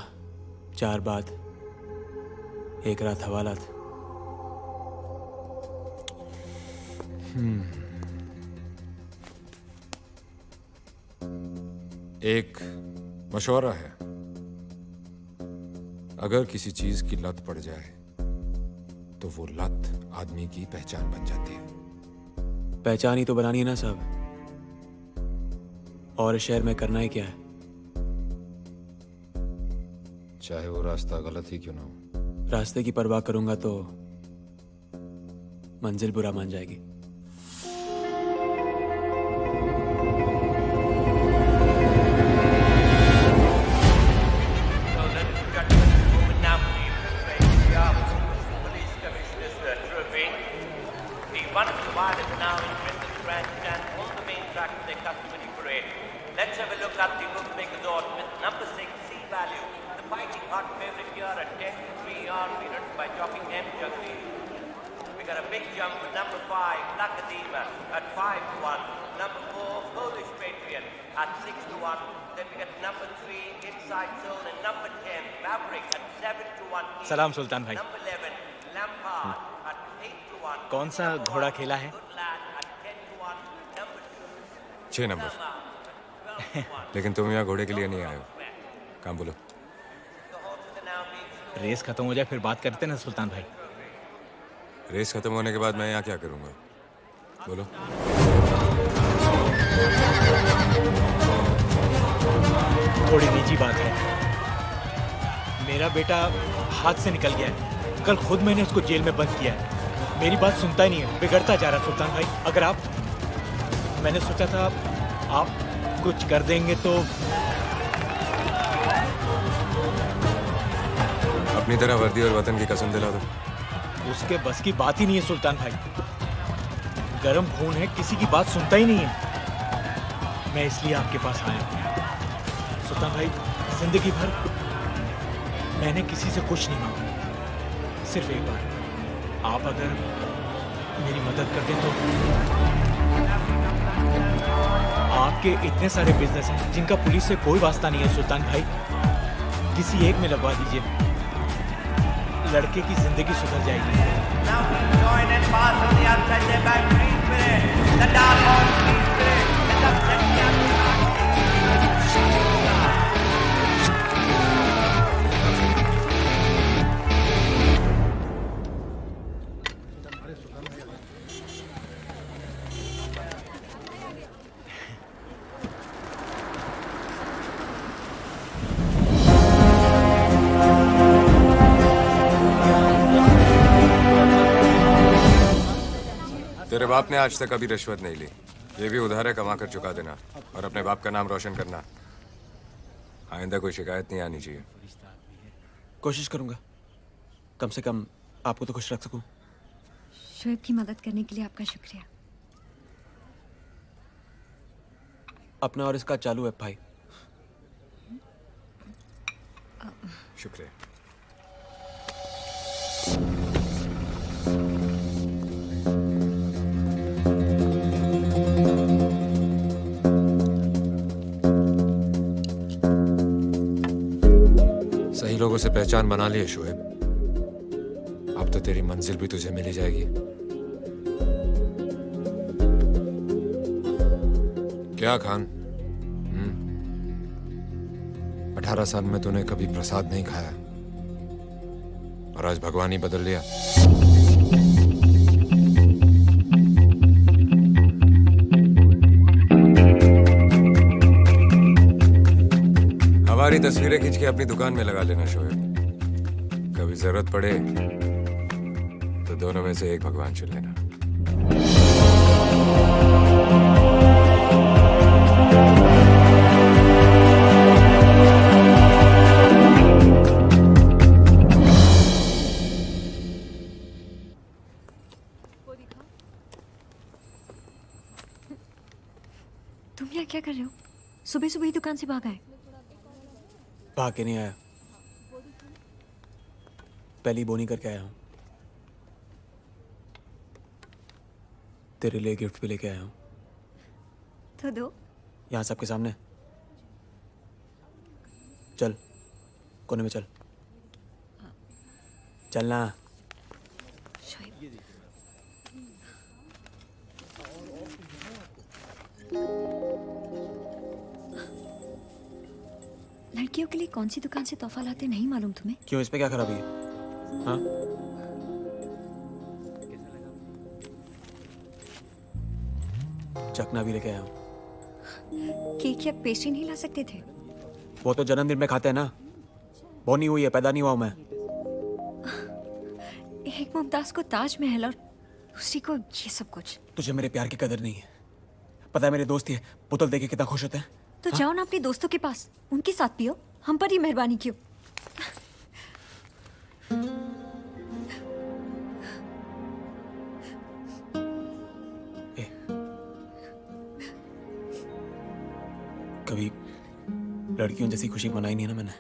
4 बात, 1 रात हवालात। एक मशवरा है, अगर किसी चीज की लत पड़ जाए तो वो लत आदमी की पहचान बन जाती है। पहचान ही तो बनानी है ना साहब, और इस शहर में करना ही क्या है? चाहे वो रास्ता गलत ही क्यों ना हो। रास्ते की परवाह करूंगा तो मंजिल बुरा मान जाएगी। Let's have a look at the bookmaker's odds with number 6, C value. The fighting hot favorite here at 10-3 yard ridden by jockey M. Jagdi. We got a big jump with number 5, Lakadima at 5-1. Number 4, Polish Patriot at 6-1. Then we got number 3, Inside Zone, and number 10, Maverick at 7-1. सलाम सुल्तान भाई। Number 11, Lampard at 8-1. कौन सा घोड़ा खेला है? 6 number. लेकिन तुम यहाँ घोड़े के लिए नहीं आए हो, काम बोलो। रेस खत्म हो जाए फिर बात करते ना सुल्तान भाई। रेस खत्म होने के बाद मैं यहाँ क्या करूँगा, बोलो। थोड़ी निजी बात है, मेरा बेटा हाथ से निकल गया है। कल खुद मैंने उसको जेल में बंद किया है। मेरी बात सुनता ही नहीं है, बिगड़ता जा रहा सुल्तान भाई। अगर आप, मैंने सोचा था आप कुछ कर देंगे तो। अपनी तरह वर्दी और वतन की कसम दिला दो। उसके बस की बात ही नहीं है सुल्तान भाई, गरम खून है, किसी की बात सुनता ही नहीं है। मैं इसलिए आपके पास आया हूँ सुल्तान भाई। जिंदगी भर मैंने किसी से कुछ नहीं मांगा, सिर्फ एक बार आप अगर मेरी मदद कर दें तो। आपके इतने सारे बिजनेस हैं जिनका पुलिस से कोई वास्ता नहीं है सुल्तान भाई, किसी एक में लगवा दीजिए, लड़के की जिंदगी सुधर जाएगी। तेरे बाप ने आज तक कभी रिश्वत नहीं ली, ये भी उधार है, कमा कर चुका देना और अपने बाप का नाम रोशन करना। आइंदा कोई शिकायत नहीं आनी चाहिए। कोशिश करूंगा, कम से कम आपको तो खुश रख सकूं। शोएब की मदद करने के लिए आपका शुक्रिया। अपना और इसका चालू है भाई। शुक्रिया। सही लोगों से पहचान बना लिए शोएब, अब तो तेरी मंजिल भी तुझे मिल ही जाएगी। क्या खान? 18 साल में तूने कभी प्रसाद नहीं खाया और आज भगवान ही बदल लिया। हमारी तस्वीरें खींच के अपनी दुकान में लगा लेना शोएब। कभी जरूरत पड़े तो दोनों में से एक भगवान चुन लेना। तुम यहाँ क्या कर रहे हो? सुबह सुबह ही दुकान से भागा है? भाग के नहीं आया, पहली बोनी करके आया हूँ। तेरे लिए गिफ्ट भी लेके आया हूँ। तो दो। यहाँ सबके सामने। चल कोने में चल। चलना। लड़कियों के लिए कौन सी दुकान से तोहफा लाते नहीं मालूम तुम्हें? क्यों, इस पे क्या खराबी है? हाँ? चखना भी लेके आया हूँ। केक या पेस्ट्री नहीं ला सकते थे? वो तो जन्मदिन में खाते हैं ना। बोनी हुई है, पैदा नहीं हुआ हूं मैं। एक मुमताज को ताजमहल और दूसरी को ये सब कुछ। तुझे मेरे प्यार की कदर नहीं है। पता है मेरे दोस्त ही है, बोतल देके कितना खुश होते हैं। तो जाओ ना अपने दोस्तों के पास, उनके साथ पियो। हम पर ही मेहरबानी क्यों? कभी लड़कियों जैसी खुशी मनाई नहीं ना मैंने।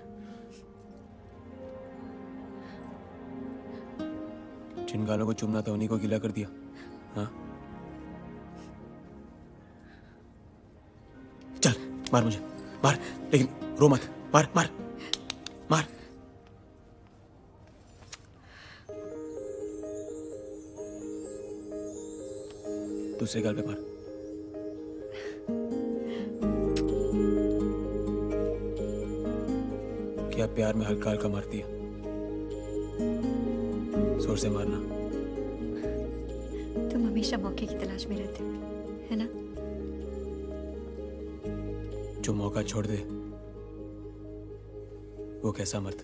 जिन गालों को चूमना था उन्हीं को गीला कर दिया। हाँ? चल मार मुझे, मार, लेकिन रो मत। मार मार मार। दूसरे गाल पे मार। क्या प्यार में हल्का हल्का मारती है? जोर से मारना। तुम हमेशा मौके की तलाश में रहते हो, है ना? जो मौका छोड़ दे वो कैसा मर्द?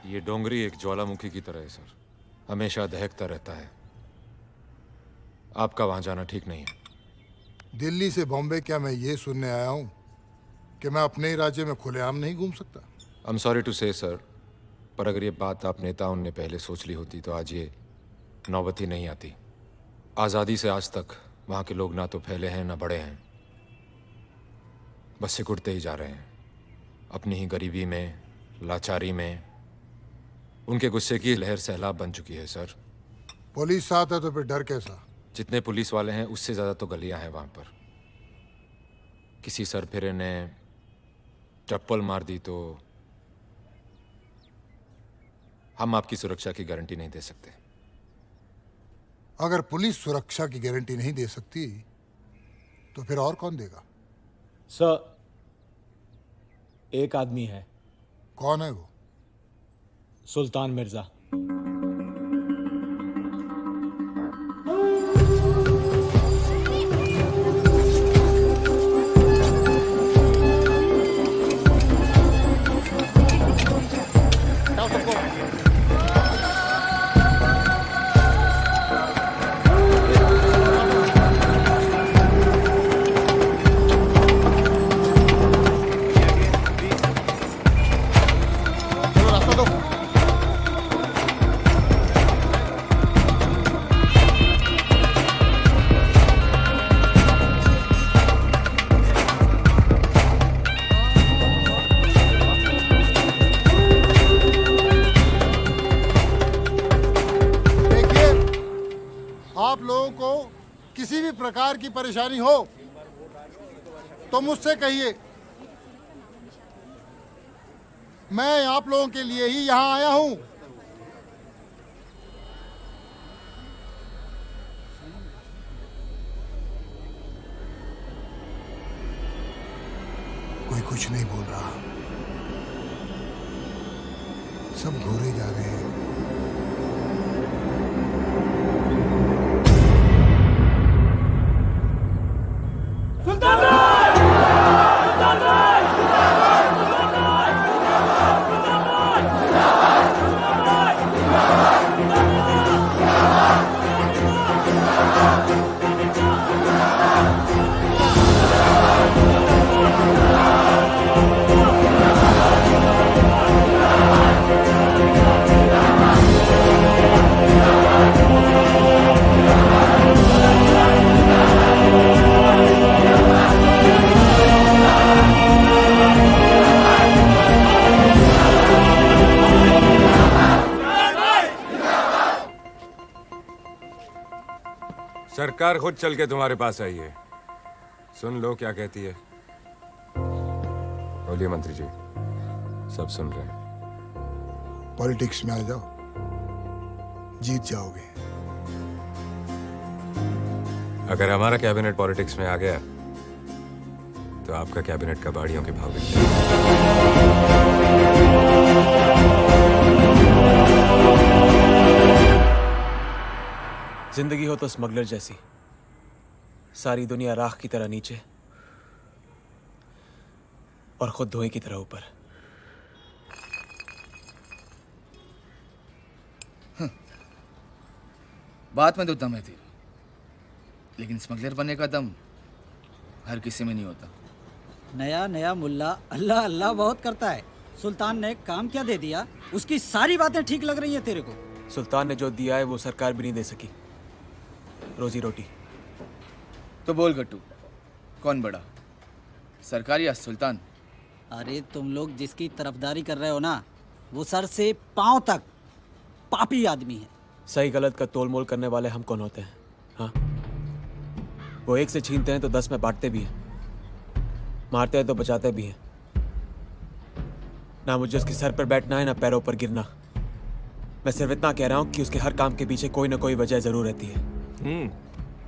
ये डोंगरी एक ज्वालामुखी की तरह है सर, हमेशा दहकता रहता है। आपका वहां जाना ठीक नहीं है। दिल्ली से बॉम्बे क्या मैं ये सुनने आया हूं कि मैं अपने ही राज्य में खुलेआम नहीं घूम सकता? आई एम सॉरी टू से सर, पर अगर ये बात आप नेताओं ने पहले सोच ली होती तो आज ये नौबत ही नहीं आती। आज़ादी से आज तक वहाँ के लोग ना तो फैले हैं ना बड़े हैं, बस सिकुड़ते ही जा रहे हैं अपनी ही गरीबी में, लाचारी में। उनके गुस्से की लहर सैलाब बन चुकी है सर। पुलिस साथ है तो फिर डर कैसा? जितने पुलिस वाले हैं उससे ज़्यादा तो गलियां हैं वहाँ पर। किसी सरफिरे ने चप्पल मार दी तो हम आपकी सुरक्षा की गारंटी नहीं दे सकते। अगर पुलिस सुरक्षा की गारंटी नहीं दे सकती तो फिर और कौन देगा? सर, एक आदमी है। कौन है वो? सुल्तान मिर्जा। किसी भी प्रकार की परेशानी हो तो मुझसे कहिए। मैं आप लोगों के लिए ही यहां आया हूं। कोई कुछ नहीं बोल रहा, सब घूरे जा रहे हैं। सरकार खुद चल के तुम्हारे पास आई है, सुन लो क्या कहती है। बोलिए मंत्री जी, सब सुन रहे हैं। पॉलिटिक्स में आ जाओ, जीत जाओगे। अगर हमारा कैबिनेट पॉलिटिक्स में आ गया तो आपका कैबिनेट कबाड़ियों के भाव बिक जिंदगी हो तो स्मगलर जैसी, सारी दुनिया राख की तरह नीचे और खुद धुएं की तरह ऊपर। बात में तो दम है तेरी, लेकिन स्मगलर बनने का दम हर किसी में नहीं होता। नया नया मुल्ला अल्लाह अल्लाह बहुत करता है। सुल्तान ने काम क्या दे दिया, उसकी सारी बातें ठीक लग रही है तेरे को। सुल्तान ने जो दिया है वो सरकार भी नहीं दे सकी, रोजी रोटी। तो बोल गट्टू, कौन बड़ा, सरकार या सुल्तान? अरे तुम लोग जिसकी तरफदारी कर रहे हो ना, वो सर से पांव तक पापी आदमी है। सही गलत का तोल मोल करने वाले हम कौन होते हैं? हाँ, वो एक से छीनते हैं तो 10 में बांटते भी हैं, मारते हैं तो बचाते भी हैं। ना मुझे उसके सर पर बैठना है ना पैरों पर गिरना। मैं सिर्फ इतना कह रहा हूँ कि उसके हर काम के पीछे कोई ना कोई वजह जरूर रहती है।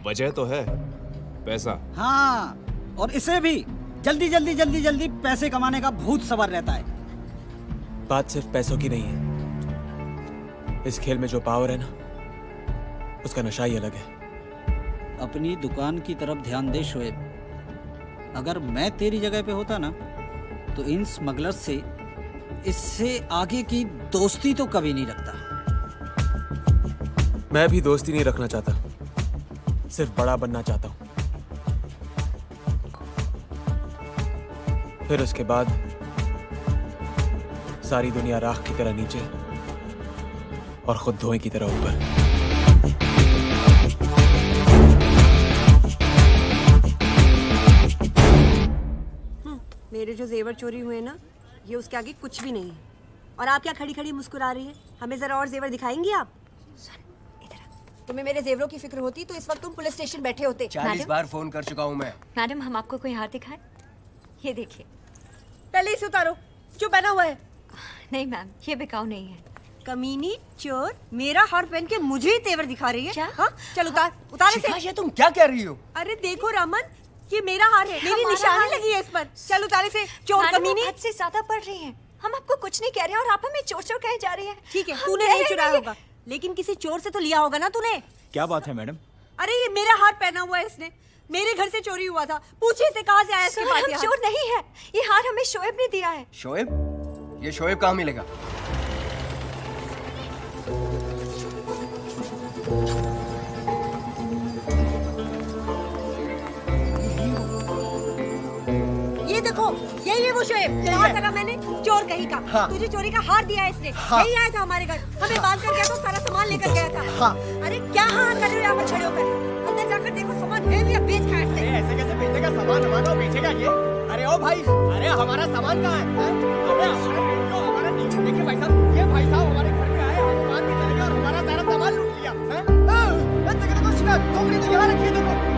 वजह तो है, पैसा। हाँ, और इसे भी जल्दी जल्दी जल्दी जल्दी पैसे कमाने का भूत सवार रहता है। बात सिर्फ पैसों की नहीं है, इस खेल में जो पावर है ना, उसका नशा ही अलग है। अपनी दुकान की तरफ ध्यान दे शोएब। अगर मैं तेरी जगह पे होता ना, तो इन स्मगलर्स से इससे आगे की दोस्ती तो कभी नहीं रखता। मैं भी दोस्ती नहीं रखना चाहता, सिर्फ बड़ा बनना चाहता हूं। फिर उसके बाद सारी दुनिया राख की तरह नीचे और खुद धुएं की तरह ऊपर। मेरे जो जेवर चोरी हुए ना, ये उसके आगे कुछ भी नहीं है। और आप क्या खड़ी खड़ी मुस्कुरा रही है? हमें जरा और जेवर दिखाएंगी आप? तुम्हें मेरे जेवरों की फिक्र होती तो इस वक्त तुम पुलिस स्टेशन बैठे होते। 40 बार फोन कर चुका हूँ मैं। मैडम, हम आपको कोई हार दिखाएं? ये देखिए। पहले इसे उतारो, जो पहना हुआ है। नहीं मैम, ये बिकाऊ नहीं है। कमीनी चोर, मेरा हार पहन के मुझे ही तेवर दिखा रही है। क्या? हाँ? चल उतार, उतार इसे। ये तुम क्या कह रही हो? अरे देखो रामन, ये मेरा हार है, मेरी निशानी लगी है इस पर। चल उतार इसे, चोर कमीनी। हद से ज्यादा पढ़ रही हैं। हम आपको कुछ नहीं कह रहे और आप हमें चोर चोर कहे जा रही हैं। ठीक है, तूने नहीं चुराया होगा, लेकिन किसी चोर से तो लिया होगा ना तूने। क्या बात है मैडम? अरे ये मेरा हार पहना हुआ है इसने, मेरे घर से चोरी हुआ था। पूछिए इसे कहाँ से आया इसके पास ये हार। चोर नहीं है, ये हार हमें शोएब ने दिया है। शोएब? ये शोएब कहाँ मिलेगा? ये देखो, यही है वो शोएब। कहा था ना मैंने, चोर कहीं का। हाँ। तुझे चोरी का हार दिया है इसने। हाँ। यही आया था हमारे घर, हमें बांध कर गया तो सारा सामान लेकर गया था। हाँ। अरे क्या हाँ कर रहे हो यहाँ पर खड़े होकर? अंदर जाकर देखो सामान है भी या बेच खा इसने। ऐसे कैसे बेचेगा सामान? हमारा बेचेगा ये? अरे ओ भाई, अरे हमारा सामान कहाँ है? अरे हमारा नीचे देखिए भाई साहब, ये भाई साहब हमारे घर पे आए, हम बात भी चले गए और हमारा सारा सामान लूट लिया। हैं? देखो, यहाँ रखिए, देखो।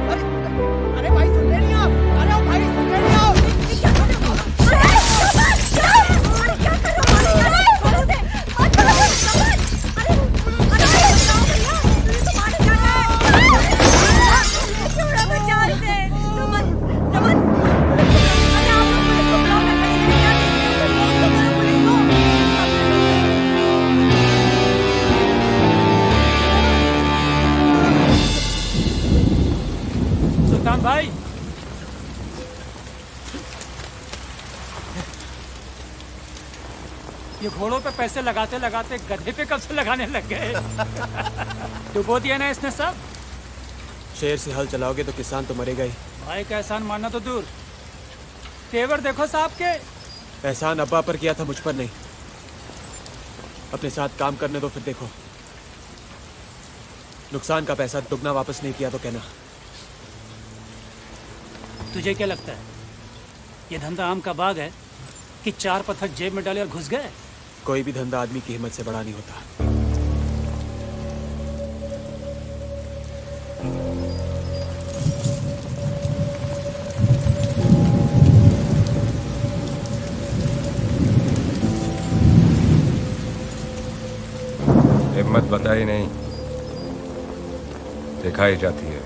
सुल्तान भाई, ये घोड़ों पे पैसे लगाते लगाते गधे पे कब से लगाने लग गए? डुबो दिया ना इसने सब। शेर से हल चलाओगे तो किसान तो मरेगा ही। भाई का एहसान मानना तो दूर, तेवर देखो साहब के। एहसान अब्बा पर किया था, मुझ पर नहीं। अपने साथ काम करने दो, फिर देखो। नुकसान का पैसा दुगना वापस नहीं किया तो कहना। तुझे क्या लगता है ये धंधा आम का बाग है कि 4 पत्थर जेब में डाले और घुस गए? कोई भी धंधा आदमी की हिम्मत से बड़ा नहीं होता। हिम्मत बताई नहीं, दिखाई जाती है।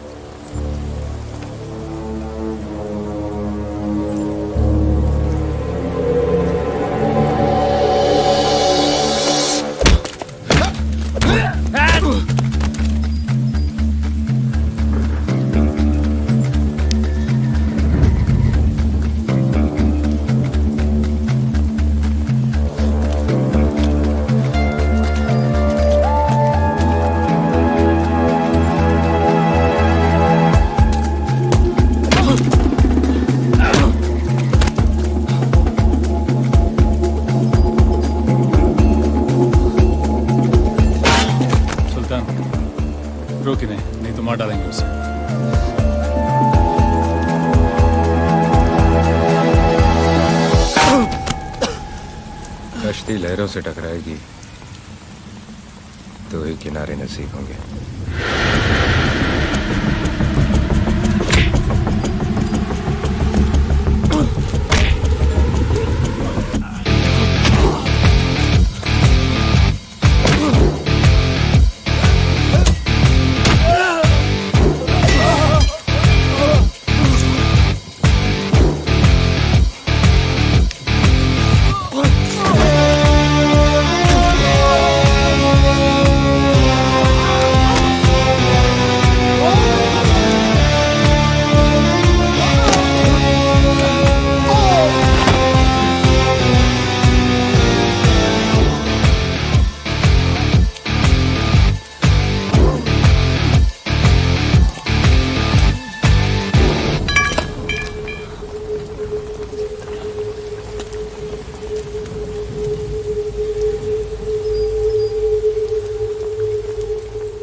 रोक ही नहीं तो मार डालेंगे उसे। कश्ती लहरों से टकराएगी तो ही किनारे नसीब होंगे।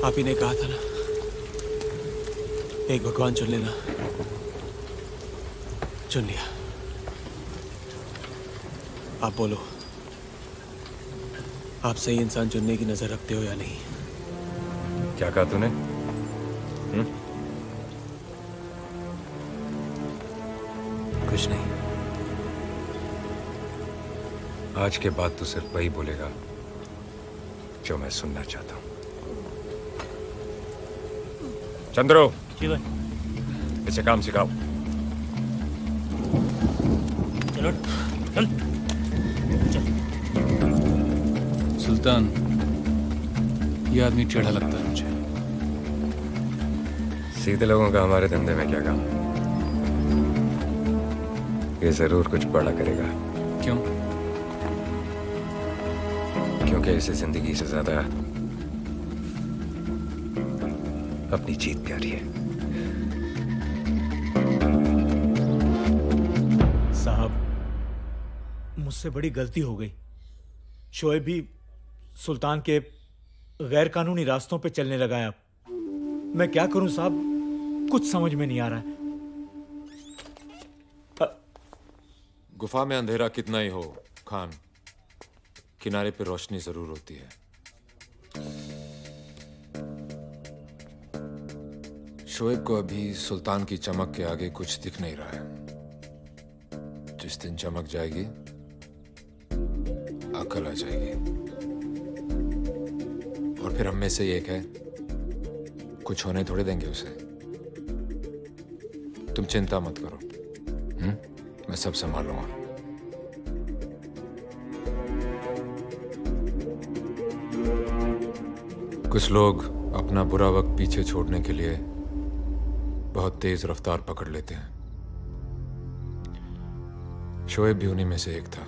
आप ही ने कहा था ना, एक भगवान चुन लेना। चुन लिया। आप बोलो, आप सही इंसान चुनने की नजर रखते हो या नहीं? क्या कहा तूने? कुछ नहीं। आज के बाद तू सिर्फ वही बोलेगा जो मैं सुनना चाहता हूं। चंद्रो, जी भाई। इसे काम सिखाओ। चलो चल चल। सुल्तान, ये आदमी टेढ़ा लगता है मुझे। सीधे लोगों का हमारे धंधे में क्या काम? ये जरूर कुछ बड़ा करेगा। क्यों? क्योंकि इसे जिंदगी से ज्यादा अपनी जीत प्यारी है। साहब, मुझसे बड़ी गलती हो गई। शोएब भी सुल्तान के गैर कानूनी रास्तों पे चलने लगा है। अब मैं क्या करूं साहब, कुछ समझ में नहीं आ रहा है। गुफा में अंधेरा कितना ही हो खान, किनारे पे रोशनी जरूर होती है। शोएब को अभी सुल्तान की चमक के आगे कुछ दिख नहीं रहा है। जिस दिन चमक जाएगी, अकल आ जाएगी। और फिर हम में से एक है, कुछ होने थोड़े देंगे उसे। तुम चिंता मत करो, मैं सब संभाल लूंगा। कुछ लोग अपना बुरा वक्त पीछे छोड़ने के लिए बहुत तेज रफ्तार पकड़ लेते हैं। शोएब भी उन्हीं में से एक था।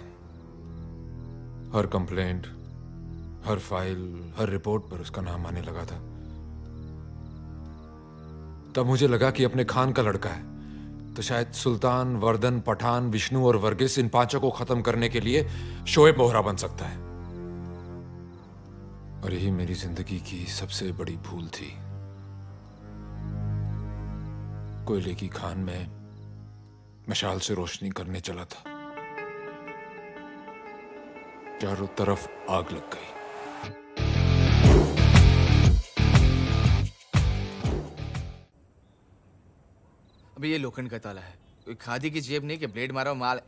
हर कंप्लेंट, हर फाइल, हर रिपोर्ट पर उसका नाम आने लगा था। तब मुझे लगा कि अपने खान का लड़का है तो शायद सुल्तान, वर्दन, पठान, विष्णु और वर्गीस, इन पांचों को खत्म करने के लिए शोएब मोहरा बन सकता है। और यही मेरी जिंदगी की सबसे बड़ी भूल थी। कोयले की खान में मशाल से रोशनी करने चला था, चारों तरफ आग लग गई। अभी ये लोखंड का ताला है, कोई खादी की जेब नहीं कि ब्लेड मारो माल।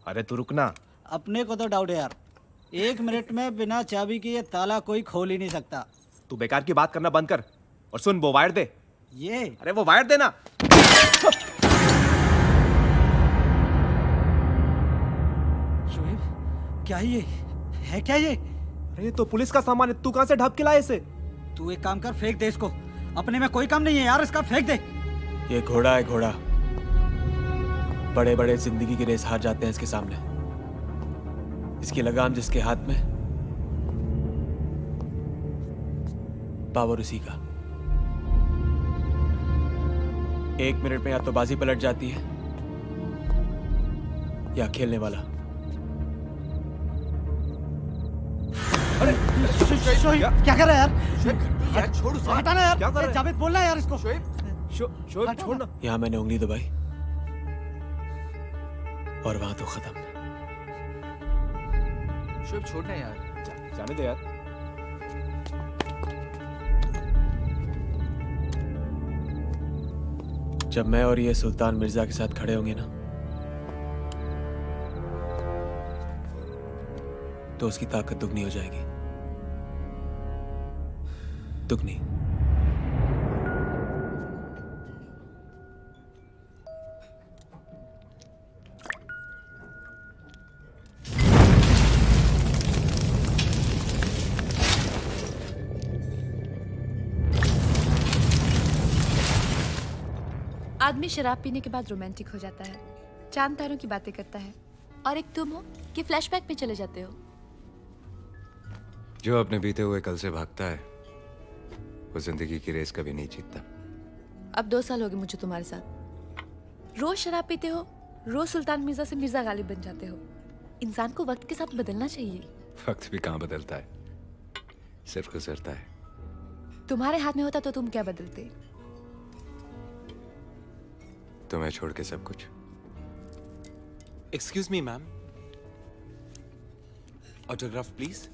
अरे तू रुकना। अपने को तो डाउट है यार, 1 मिनट में बिना चाबी के ये ताला कोई खोल ही नहीं सकता। तू बेकार की बात करना बंद कर और सुन, वो वायर दे। ये अरे वो वायर देना। शोएब, क्या ये है? क्या ये? अरे तो पुलिस का सामान है, तू कहां से ढक के लाए इसे? तू एक काम कर, फेंक दे इसको। अपने में कोई काम नहीं है यार, इसका फेंक दे। ये घोड़ा है, घोड़ा। बड़े बड़े जिंदगी की रेस हार जाते हैं इसके सामने। इसकी लगाम जिसके हाथ में, पावर उसी का। 1 मिनट में या तो बाजी पलट जाती है या खेलने वाला। क्या कर रहा है यार? छोड़ उसे। हटाना यार, क्या कर रहा है? जावेद बोलना है यार इसको। शोएब छोड़ना। यहाँ मैंने उंगली दबाई और वहां तो खत्म। शोएब छोड़ना यार। जाने दे यार। जब मैं और ये सुल्तान मिर्जा के साथ खड़े होंगे ना, तो उसकी ताकत दुगनी हो जाएगी। दुगनी। आदमी शराब पीने के बाद रोमांटिक हो जाता है, चांद तारों की बातें करता है, और एक तुम हो कि फ्लैशबैक में चले जाते हो। जो अपने बीते हुए कल से भागता है वो जिंदगी की रेस कभी नहीं जीतता। अब 2 साल हो गए मुझे तुम्हारे साथ। रोज शराब पीते हो, रोज सुल्तान मिर्जा से मिर्जा गालिब बन जाते हो। इंसान को वक्त के साथ बदलना चाहिए। वक्त भी कहाँ बदलता है, सिर्फ गुजरता है। तुम्हारे हाथ में होता तो तुम क्या बदलते? तुम्हें छोड़ के सब कुछ। Excuse me ma'am, autograph please.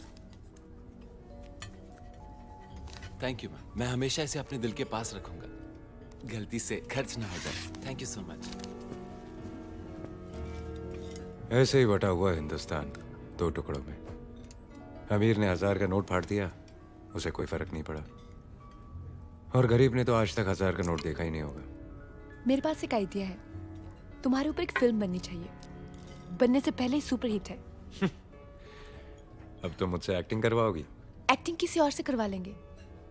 Thank you ma'am, मैं हमेशा इसे अपने दिल के पास रखूंगा, गलती से खर्च ना हो जाए। Thank you so much. ऐसे ही बटा हुआ हिंदुस्तान 2 टुकड़ों में। अमीर ने 1000 का नोट फाड़ दिया, उसे कोई फर्क नहीं पड़ा, और गरीब ने तो आज तक 1000 का नोट देखा ही नहीं होगा। मेरे पास एक आइडिया है, तुम्हारे ऊपर एक फिल्म बननी चाहिए, बनने से पहले ही सुपरहिट है। अब तो मुझसे एक्टिंग करवाओगी? एक्टिंग किसी और से करवा लेंगे।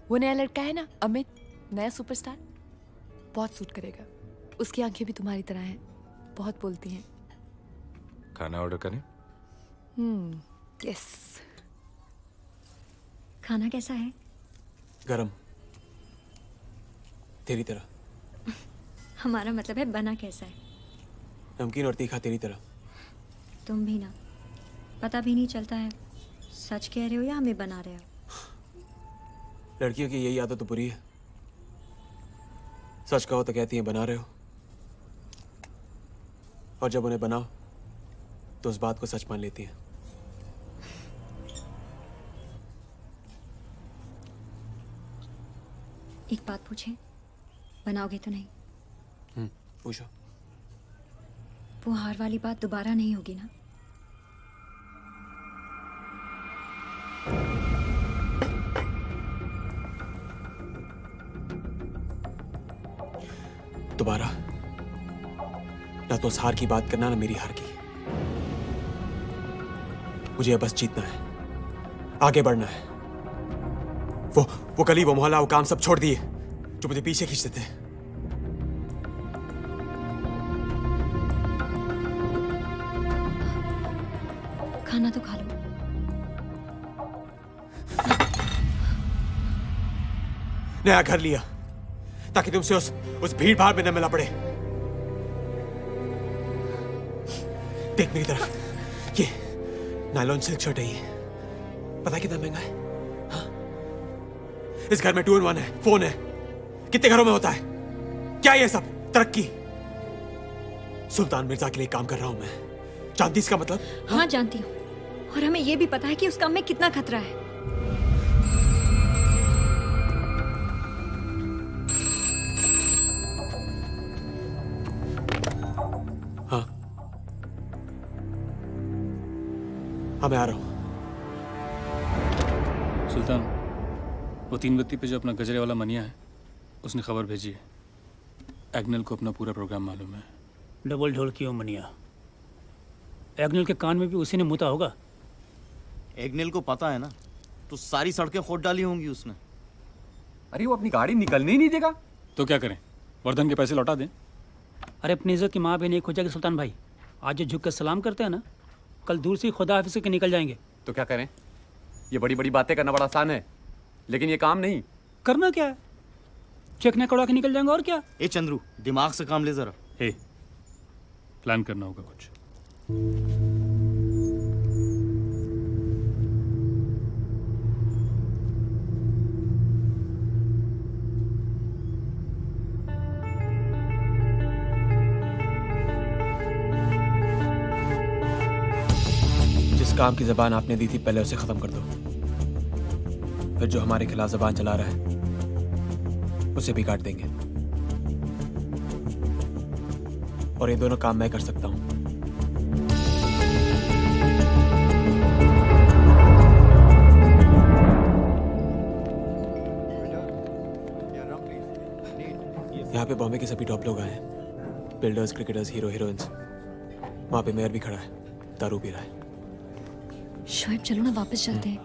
वो नया लड़का है ना, अमित, नया सुपरस्टार, बहुत सूट करेगा। उसकी आंखें भी तुम्हारी तरह हैं, बहुत बोलती हैं। खाना ऑर्डर करें? यस। खाना कैसा है? गरम, तेरी तरह। हमारा मतलब है बना कैसा है? नमकीन और तीखा तेरी तरह। तुम भी ना, पता भी नहीं चलता है सच कह रहे हो या हमें बना रहे हो। लड़कियों की यही आदत तो बुरी है, सच कहो तो कहती हैं बना रहे हो, और जब उन्हें बनाओ तो उस बात को सच मान लेती हैं। एक बात पूछें, बनाओगे तो नहीं? पूछो। वो हार वाली बात दोबारा नहीं होगी ना? दोबारा ना तो उस हार की बात करना, ना मेरी हार की। मुझे बस जीतना है, आगे बढ़ना है। वो गली, वो मोहल्ला, वो काम सब छोड़ दिए जो मुझे पीछे खींचते थे। खाना तो खा लो। नया घर लिया ताकि तुमसे उस भीड़ भाड़ में न मिलना पड़े। देख मेरी तरफ, ये नायलॉन सिल्क शर्ट है, ये पता है कितना महंगा है? हाँ? इस घर में 2-in-1 है, फोन है, कितने घरों में होता है? क्या ये सब तरक्की? सुल्तान मिर्जा के लिए काम कर रहा हूं मैं, जानती इसका मतलब? हाँ जानती हूँ, और हमें ये भी पता है कि उस काम में कितना खतरा है। हाँ हाँ मैं आ रहा हूँ। सुल्तान, वो 3 बत्ती पे जो अपना गजरे वाला मनिया है, उसने खबर भेजी है। एग्नेल को अपना पूरा प्रोग्राम मालूम है। डबल ढोल की हो मनिया। एग्नेल के कान में भी उसी ने मुता होगा। एग्नेल को पता है ना, तो सारी सड़कें खोद डाली होंगी उसने। अरे वो अपनी गाड़ी निकलने ही नहीं देगा। तो क्या करें, वर्धन के पैसे लौटा दें? अरे अपनी इज्जत की माँ भी नहीं खोजेगी सुल्तान भाई। आज जो झुक कर सलाम करते हैं ना, कल दूर से खुदा हाफिज के निकल जाएंगे। तो क्या करें? ये बड़ी बड़ी बातें करना बड़ा आसान है, लेकिन ये काम नहीं। करना क्या है, चेक कड़ा के निकल जाएंगे और क्या। ए चंद्रू, दिमाग से काम ले जरा। हे, प्लान करना होगा कुछ। जिस काम की जबान आपने दी थी पहले उसे खत्म कर दो, फिर जो हमारे खिलाफ जबान चला रहा है उसे भी काट देंगे। और ये दोनों काम मैं कर सकता हूं। यहाँ पे बॉम्बे के सभी टॉप लोग आए हैं, बिल्डर्स, क्रिकेटर्स, हीरो, हीरोइंस। वहां पे मेयर भी खड़ा है, दारू पी रहा है। शोएब चलो ना वापस चलते हैं,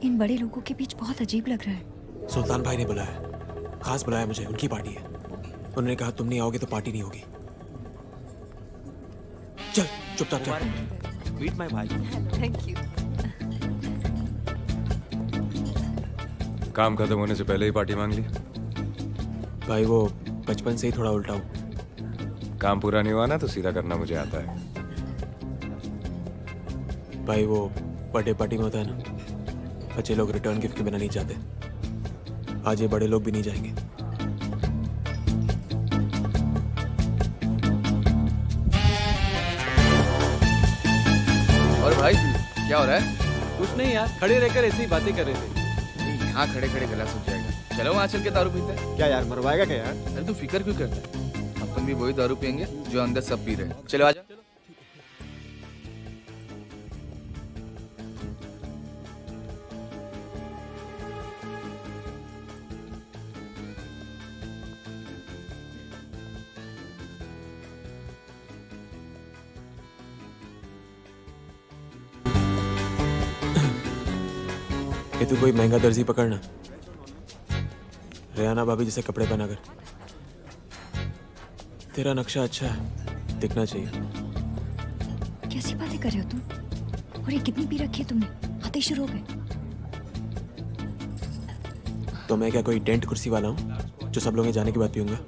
इन बड़े लोगों के बीच बहुत अजीब लग रहा है। सुल्तान भाई ने बुलाया, खास बुलाया मुझे, उनकी पार्टी है। उन्होंने कहा तुम नहीं आओगे तो पार्टी नहीं होगी। चल चुपचाप चल। मीट माय भाई। Thank you. काम खत्म होने से पहले ही पार्टी मांग ली? भाई वो बचपन से ही थोड़ा उल्टा हूँ। काम पूरा नहीं हुआ ना तो सीधा करना मुझे आता है। भाई वो बर्थडे पार्टी में होता है ना, बच्चे लोग रिटर्न गिफ्ट के बिना नहीं जाते। आज ये बड़े लोग भी नहीं जाएंगे। और भाई क्या हो रहा है? कुछ नहीं यार, खड़े रहकर ऐसी बातें कर रहे थे। यहाँ खड़े खड़े गला सूख जाएगा। चलो वहाँ चल के दारू पीते हैं। क्या यार, मरवाएगा क्या यार? अरे तू फिक्र क्यों करता है? अपन भी वही दारू पियेंगे जो अंदर सब पी रहे हैं। चलो आजा। ये तू कोई महंगा दर्जी पकड़ना, रेहाना भाभी जैसे कपड़े पहना कर। तेरा नक्शा अच्छा है, दिखना चाहिए। कैसी बातें कर रहे हो तुम? और ये कितनी पी रखी है तुमने? आते ही शुरू हो गए। तो मैं क्या कोई टेंट कुर्सी वाला हूँ जो सब लोग जाने के बाद पीऊंगा?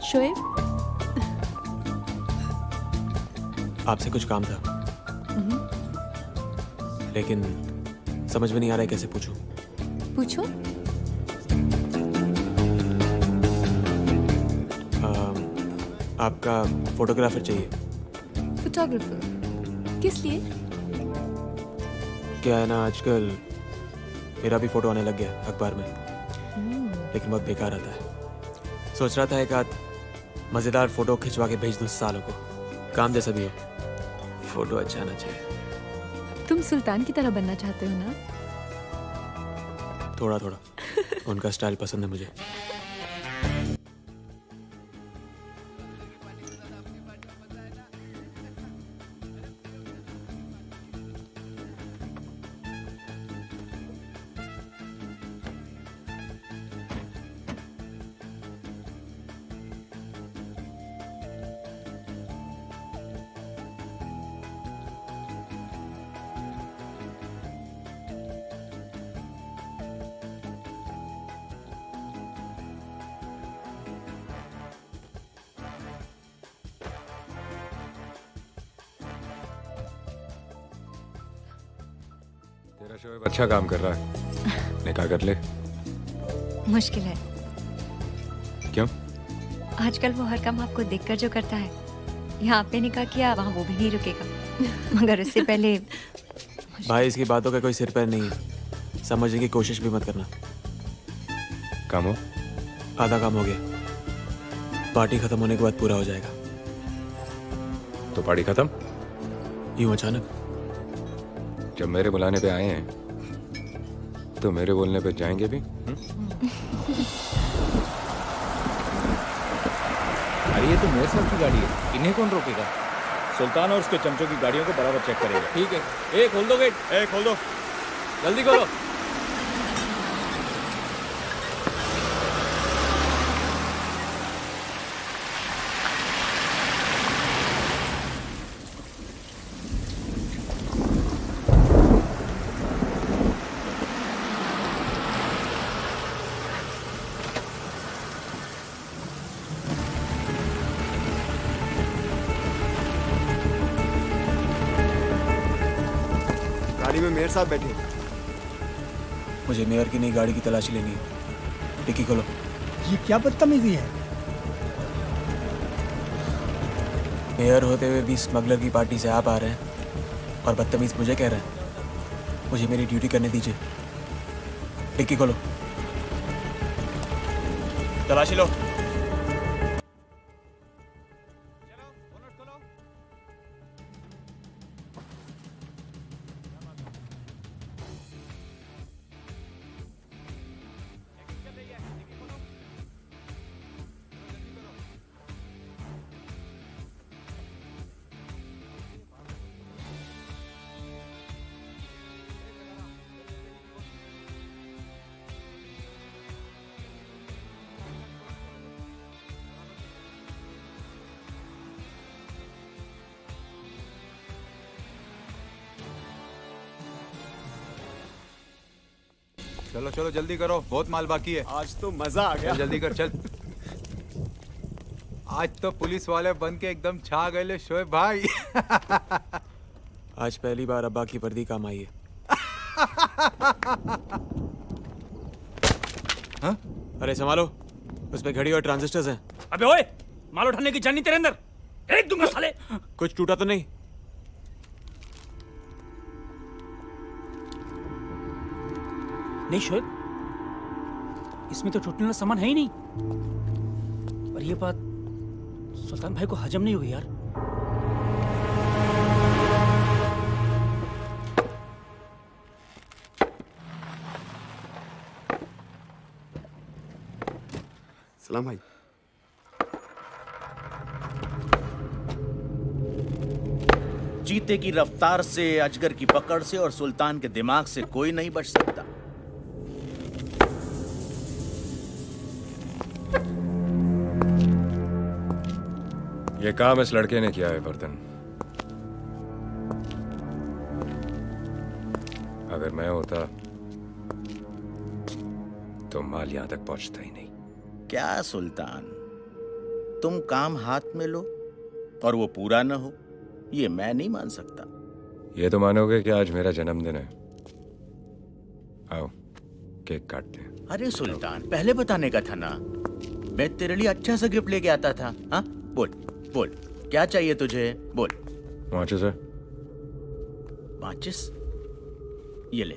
शोएब, आपसे कुछ काम था, लेकिन समझ में नहीं आ रहा है कैसे पूछूं। पूछो। आपका फोटोग्राफर चाहिए। फोटोग्राफर किस लिए? क्या है ना, आजकल मेरा भी फोटो आने लग गया अखबार में, लेकिन बहुत बेकार आता है। सोच रहा था एक आध मजेदार फोटो खिंचवा के भेज दूं सालों को। काम जैसा भी हो, फोटो अच्छा आना चाहिए। तुम सुल्तान की तरह बनना चाहते हो ना? थोड़ा थोड़ा। उनका स्टाइल पसंद है मुझे। शोएब अच्छा काम कर रहा है, निकाह कर ले। मुश्किल है। क्यों? आजकल वो हर काम आपको देखकर जो करता है, यहाँ पे निकाह किया वहाँ वो भी नहीं रुकेगा। मगर उससे पहले भाई इसकी बातों का कोई सिर पैर नहीं है, समझने की कोशिश भी मत करना। काम हो? आधा काम हो गया, पार्टी खत्म होने के बाद पूरा हो जाएगा। तो पार्टी खत्म? यूं अचानक? जब मेरे बुलाने पे आए हैं तो मेरे बोलने पे जाएंगे भी? अरे ये तो मेरे साहब की गाड़ी है, इन्हें कौन रोकेगा? सुल्तान और उसके चमचों की गाड़ियों को बराबर चेक करेगा। ठीक है। ए खोल दो गेट। ए खोल दो, जल्दी खोलो। गाड़ी में मेयर साहब बैठे। मुझे मेयर की नई गाड़ी की तलाशी लेनी है। डिक्की खोलो। ये क्या बदतमीजी है? मेयर होते हुए भी स्मगलर की पार्टी से आप आ रहे हैं और बदतमीज मुझे कह रहे हैं। मुझे मेरी ड्यूटी करने दीजिए। डिक्की खोलो, तलाशी लो। चलो चलो जल्दी करो, बहुत माल बाकी है। आज तो मजा आ गया। चल जल्दी कर चल। आज तो पुलिस वाले बन के एकदम छा गए ले शोएब भाई। आज पहली बार अब्बा की वर्दी काम आई है। हाँ? अरे संभालो, उसमें घड़ी और ट्रांजिस्टर्स हैं। अबे ओए, माल उठाने की जानी तेरे अंदर, एक दूंगा साले। कुछ टूटा तो नहीं? नहीं शोएब, इसमें तो टूटने वाला सामान है ही नहीं। और ये बात सुल्तान भाई को हजम नहीं हुई यार। सलाम भाई। चीते की रफ्तार से, अजगर की पकड़ से और सुल्तान के दिमाग से कोई नहीं बच सकता। ये काम इस लड़के ने किया है वर्धन। अगर मैं होता तो माल यहां तक पहुंचता ही नहीं। क्या सुल्तान, तुम काम हाथ में लो और वो पूरा न हो, ये मैं नहीं मान सकता। ये तो मानोगे कि आज मेरा जन्मदिन है। आओ केक काटते हैं। अरे सुल्तान, पहले बताने का था ना, मैं तेरे लिए अच्छा सा गिफ्ट लेके आता था। हाँ बोल बोल, क्या चाहिए तुझे? बोल। माचिस है? माचिस? ये ले।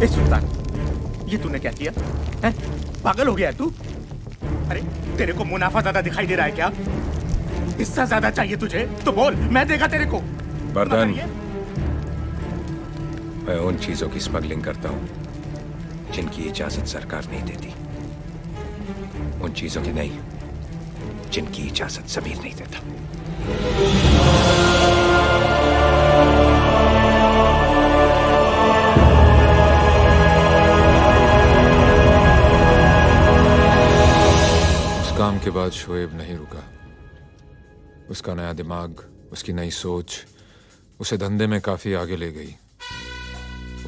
ए सुल्तान, ये तूने क्या किया है? पागल हो गया है तू? अरे तेरे को मुनाफा ज्यादा दिखाई दे रहा है क्या? हिस्सा ज्यादा चाहिए तुझे तो बोल, मैं देगा तेरे को। वर्धन, मैं उन चीजों की स्मगलिंग करता हूं जिनकी इजाजत सरकार नहीं देती। उन चीजों की नहीं जिनकी इजाजत ज़मीर नहीं देता। उस काम के बाद शोएब नहीं रुका। उसका नया दिमाग, उसकी नई सोच उसे धंधे में काफी आगे ले गई।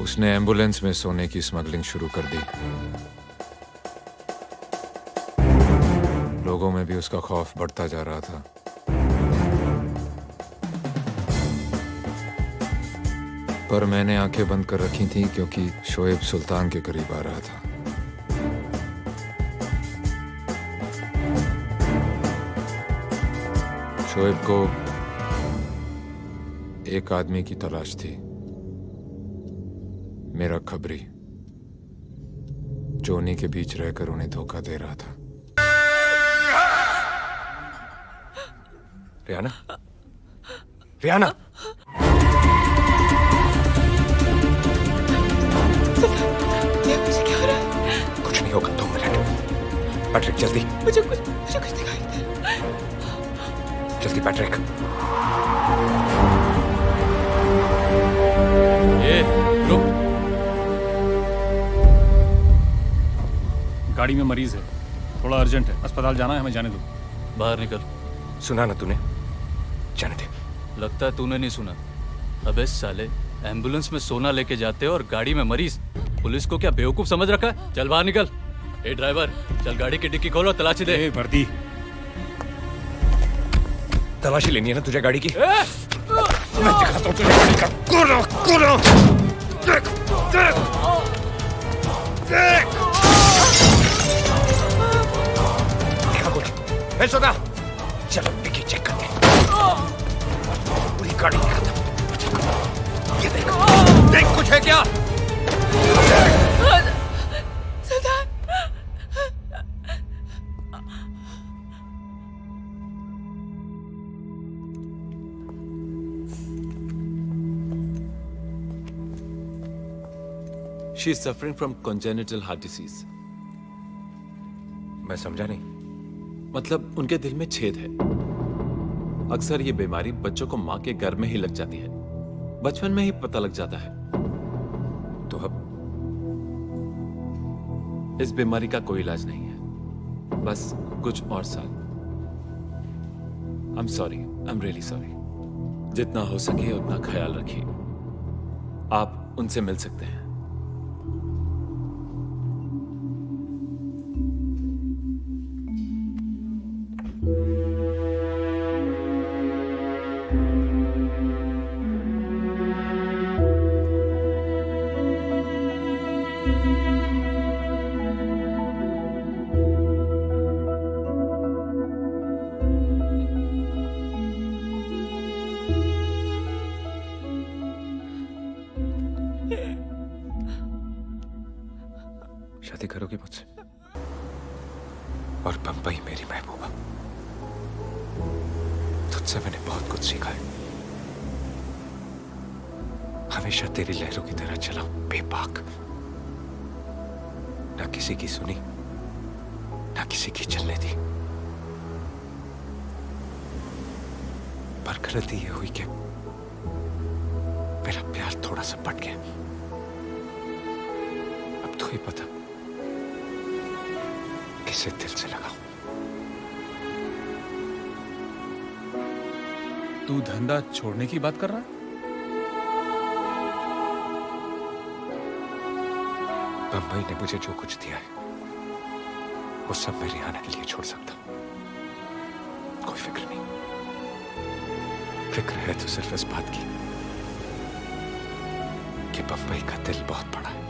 उसने एम्बुलेंस में सोने की स्मगलिंग शुरू कर दी। लोगों में भी उसका खौफ बढ़ता जा रहा था। पर मैंने आंखें बंद कर रखी थी क्योंकि शोएब सुल्तान के करीब आ रहा था। शोएब को एक आदमी की तलाश थी, मेरा खबरी, जो उन्हीं के बीच रहकर उन्हें धोखा दे रहा था। रियाना, रियाना, ये मुझे क्या हो रहा है? कुछ नहीं होगा, 2 मिनट। पैट्रिक जल्दी, मुझे कुछ दिखाई दे। जल्दी पैट्रिक। ये रुक, गाड़ी में मरीज है, थोड़ा अर्जेंट है, अस्पताल जाना है, हमें जाने दो। बाहर निकल। सुना ना तूने? जाने दे। लगता है तूने नहीं सुना। अबे साले, एम्बुलेंस में सोना लेके जाते हो और गाड़ी में मरीज। पुलिस को क्या बेवकूफ समझ रखा है? चल बाहर निकल। ए ड्राइवर, चल गाड़ी की डिक्की खोलो, तलाशी दे। वर्दी, तलाशी लेनी है ना तुझे गाड़ी की? मैं दिखाता हूँ तुझे गाड़ी का। कूदो, कूदो। देख, देख, देख। देखा कुछ? है सोना? चलो डिक्की चेक करते हैं। पूरी गाड़ी दिखाता हूँ। ये देख, देख कुछ है क्या? She is suffering from congenital heart disease. मैं समझा नहीं। मतलब उनके दिल में छेद है। अक्सर ये बीमारी बच्चों को मां के गर्भ में ही लग जाती है, बचपन में ही पता लग जाता है। तो अब इस बीमारी का कोई इलाज नहीं है, बस कुछ और साल। I'm sorry, I'm really sorry. जितना हो सके उतना ख्याल रखिए। आप उनसे मिल सकते हैं। शादी करोगी मुझसे? और बंबई मेरी महबूबा, तुझसे मैंने बहुत कुछ सीखा है। हमेशा तेरी लहरों की तरह चला, बेबाक, ना किसी की सुनी, ना किसी की चलने दी। पर गलती यह हुई कि मेरा प्यार थोड़ा सा पट गया। अब तो ही पता किसे दिल से लगाऊं। तू धंधा छोड़ने की बात कर रहा है? बंबई ने मुझे जो कुछ दिया है वो सब मैं रिहाना के लिए छोड़ सकता हूं। कोई फिक्र नहीं। फिक्र है तो सिर्फ इस बात की कि बंबई का दिल बहुत बड़ा है।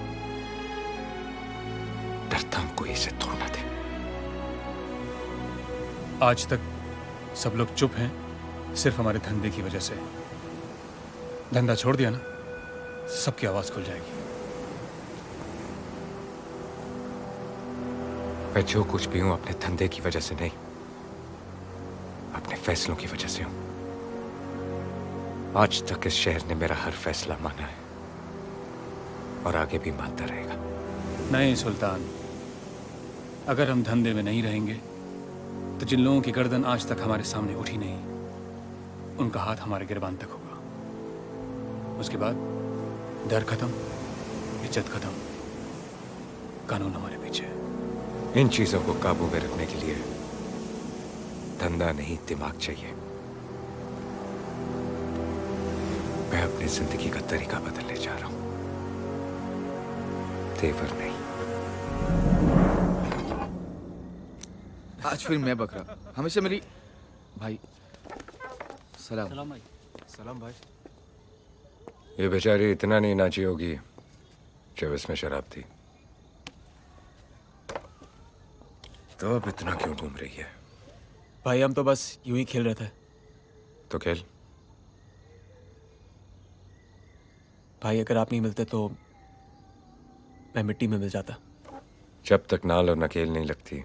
डरता हूं कोई इसे तोड़ ना दे। आज तक सब लोग चुप हैं सिर्फ हमारे धंधे की वजह से। धंधा छोड़ दिया ना, सबकी आवाज खुल जाएगी। मैं जो कुछ भी हूं अपने धंधे की वजह से नहीं, अपने फैसलों की वजह से हूं। आज तक इस शहर ने मेरा हर फैसला माना है और आगे भी मानता रहेगा। नहीं सुल्तान, अगर हम धंधे में नहीं रहेंगे तो जिन लोगों की गर्दन आज तक हमारे सामने उठी नहीं, उनका हाथ हमारे गिरबान तक होगा। उसके बाद डर खत्म, इज्जत खत्म, कानून हमारे पीछे। इन चीजों को काबू में रखने के लिए धंधा नहीं, दिमाग चाहिए। मैं अपनी जिंदगी का तरीका बदलने जा रहा हूं, तेवर नहीं। आज फिर मैं बकरा, हमेशा मेरी भाई। सलाम। सलाम भाई। सलाम भाई। ये बेचारी इतना नहीं नाची होगी जब इसमें शराब थी। तो अब इतना क्यों घूम रही है? भाई हम तो बस यूं ही खेल रहे थे। तो खेल। भाई अगर आप नहीं मिलते तो मैं मिट्टी में मिल जाता। जब तक नाल और नकेल नहीं लगती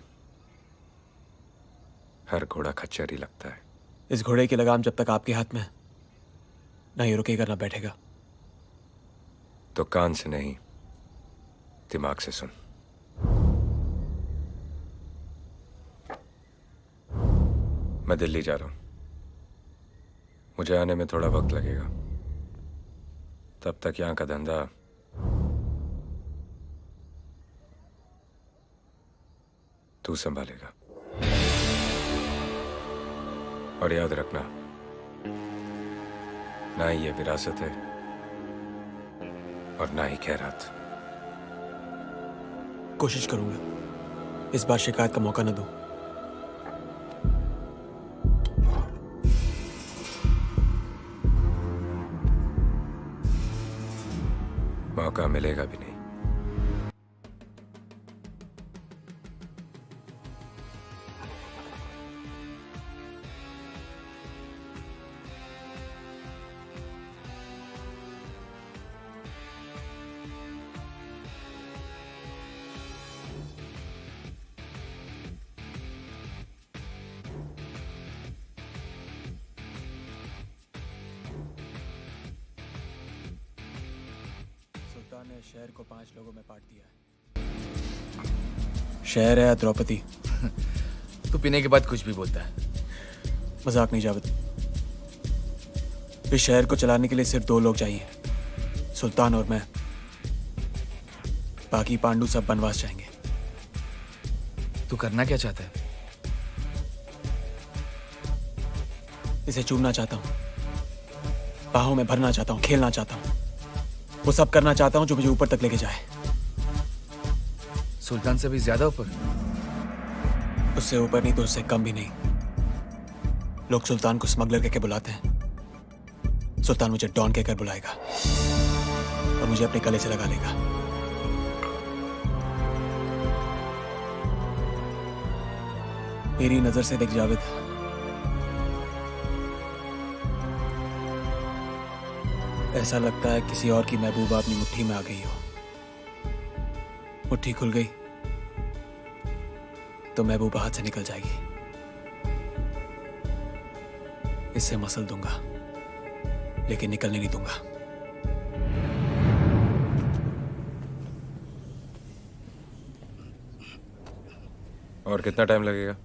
हर घोड़ा खच्चर ही लगता है। इस घोड़े की लगाम जब तक आपके हाथ में है, ना ये रुकेगा ना बैठेगा। तो कान से नहीं दिमाग से सुन। मैं दिल्ली जा रहा हूं। मुझे आने में थोड़ा वक्त लगेगा। तब तक यहां का धंधा तू संभालेगा। और याद रखना, ना ही ये विरासत है और ना ही खैरात। कोशिश करूंगा इस बार शिकायत का मौका न दूं। मौका मिलेगा भी नहीं। सुल्तान ने शहर को 5 लोगों में बांट दिया है। शहर है द्रौपदी। तू पीने के बाद कुछ भी बोलता है। मजाक नहीं जावेद। इस शहर को चलाने के लिए सिर्फ 2 लोग चाहिए, सुल्तान और मैं। बाकी पांडु सब बनवास जाएंगे। तू करना क्या चाहता है? इसे चूमना चाहता हूँ, बाहों में भरना चाहता हूँ, खेलना चाहता हूँ। वो सब करना चाहता हूँ जो मुझे ऊपर तक लेके जाए। सुल्तान से भी ज्यादा ऊपर? उससे ऊपर नहीं तो उससे कम भी नहीं। लोग सुल्तान को स्मगलर कहकर बुलाते हैं। सुल्तान मुझे डॉन कहकर बुलाएगा और मुझे अपने गले से लगा लेगा। मेरी नजर से देख जावेद, ऐसा लगता है किसी और की महबूबा अपनी मुट्ठी में आ गई हो। मुट्ठी खुल गई तो महबूबा हाथ से निकल जाएगी। इससे मसल दूंगा लेकिन निकलने नहीं दूंगा। और कितना टाइम लगेगा?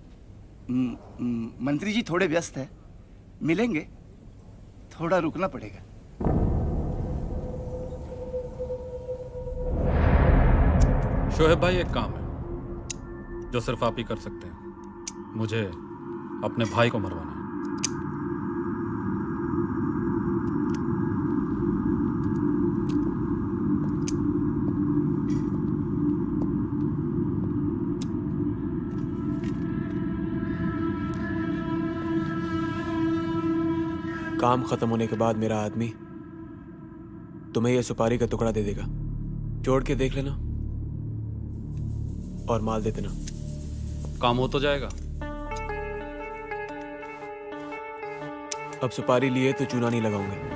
मंत्री जी थोड़े व्यस्त है, मिलेंगे। थोड़ा रुकना पड़ेगा। शोहेब भाई, एक काम है जो सिर्फ आप ही कर सकते हैं। मुझे अपने भाई को मरवाना है। काम खत्म होने के बाद मेरा आदमी तुम्हें यह सुपारी का टुकड़ा दे देगा। जोड़ के देख लेना और माल दे देना। काम हो तो जाएगा। अब सुपारी लिए तो चूना नहीं लगाऊंगा।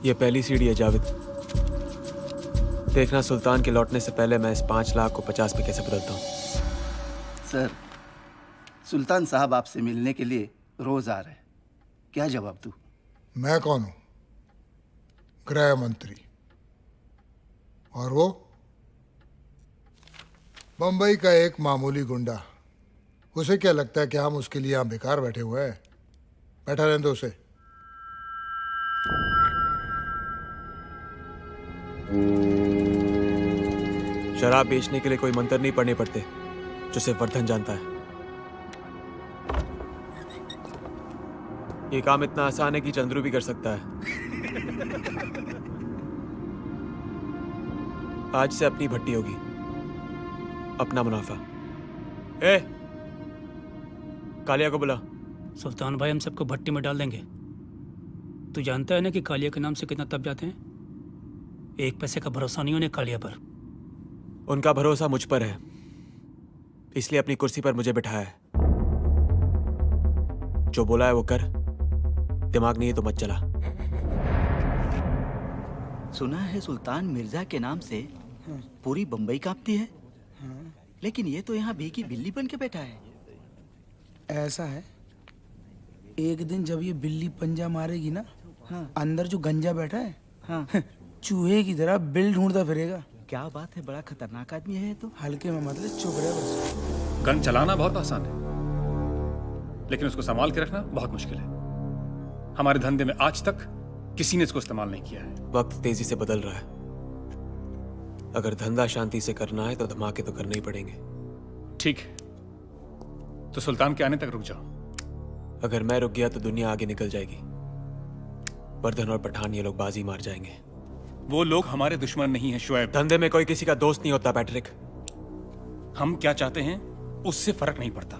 ये पहली सीढ़ी है जावेद। देखना सुल्तान के लौटने से पहले मैं इस 5 लाख को 50 पे कैसे बदलता हूँ। सर, सुल्तान साहब आपसे मिलने के लिए रोज आ रहे हैं। क्या जवाब दूं? मैं कौन हूं? गृह मंत्री। और वो बंबई का एक मामूली गुंडा। उसे क्या लगता है कि हम उसके लिए यहां बेकार बैठे हुए हैं? बैठा रहने दो उसे। शराब बेचने के लिए कोई मंत्र नहीं पढ़ने पड़ते, जो सिर्फ वर्धन जानता है। ये काम इतना आसान है कि चंद्रू भी कर सकता है। आज से अपनी भट्टी होगी, अपना मुनाफा। ए, कालिया को बुला। सुल्तान भाई, हम सबको भट्टी में डाल देंगे। तू जानता है ना कि कालिया के नाम से कितना तप जाते हैं। एक पैसे का भरोसा नहीं उन्हें कालिया पर। उनका भरोसा मुझ पर है, इसलिए अपनी कुर्सी पर मुझे बिठाया है। जो बोला है वो कर, दिमाग नहीं है तो मत चला। सुना है सुल्तान मिर्जा के नाम से पूरी बंबई कांपती है, लेकिन ये तो यहाँ भीगी बिल्ली बन के बैठा है। ऐसा है, एक दिन जब ये बिल्ली पंजा मारेगी ना, अंदर जो गंजा बैठा है चूहे की तरह बिल ढूंढता फिरेगा। क्या बात है, बड़ा खतरनाक आदमी है तो। हल्के में मतलब चुप रहे बस। गन चलाना बहुत आसान है, लेकिन उसको संभाल के रखना बहुत मुश्किल है। हमारे धंधे में आज तक किसी ने इसको इस्तेमाल नहीं किया है। वक्त तेजी से बदल रहा है। अगर धंधा शांति से करना है तो धमाके तो करने ही पड़ेंगे। ठीक है, तो सुल्तान के आने तक रुक जाओ। अगर मैं रुक गया तो दुनिया आगे निकल जाएगी। वर्धन और पठान ये लोग बाजी मार जाएंगे। वो लोग हमारे दुश्मन नहीं हैं शुएब। धंधे में कोई किसी का दोस्त नहीं होता पैट्रिक। हम क्या चाहते हैं उससे फर्क नहीं पड़ता।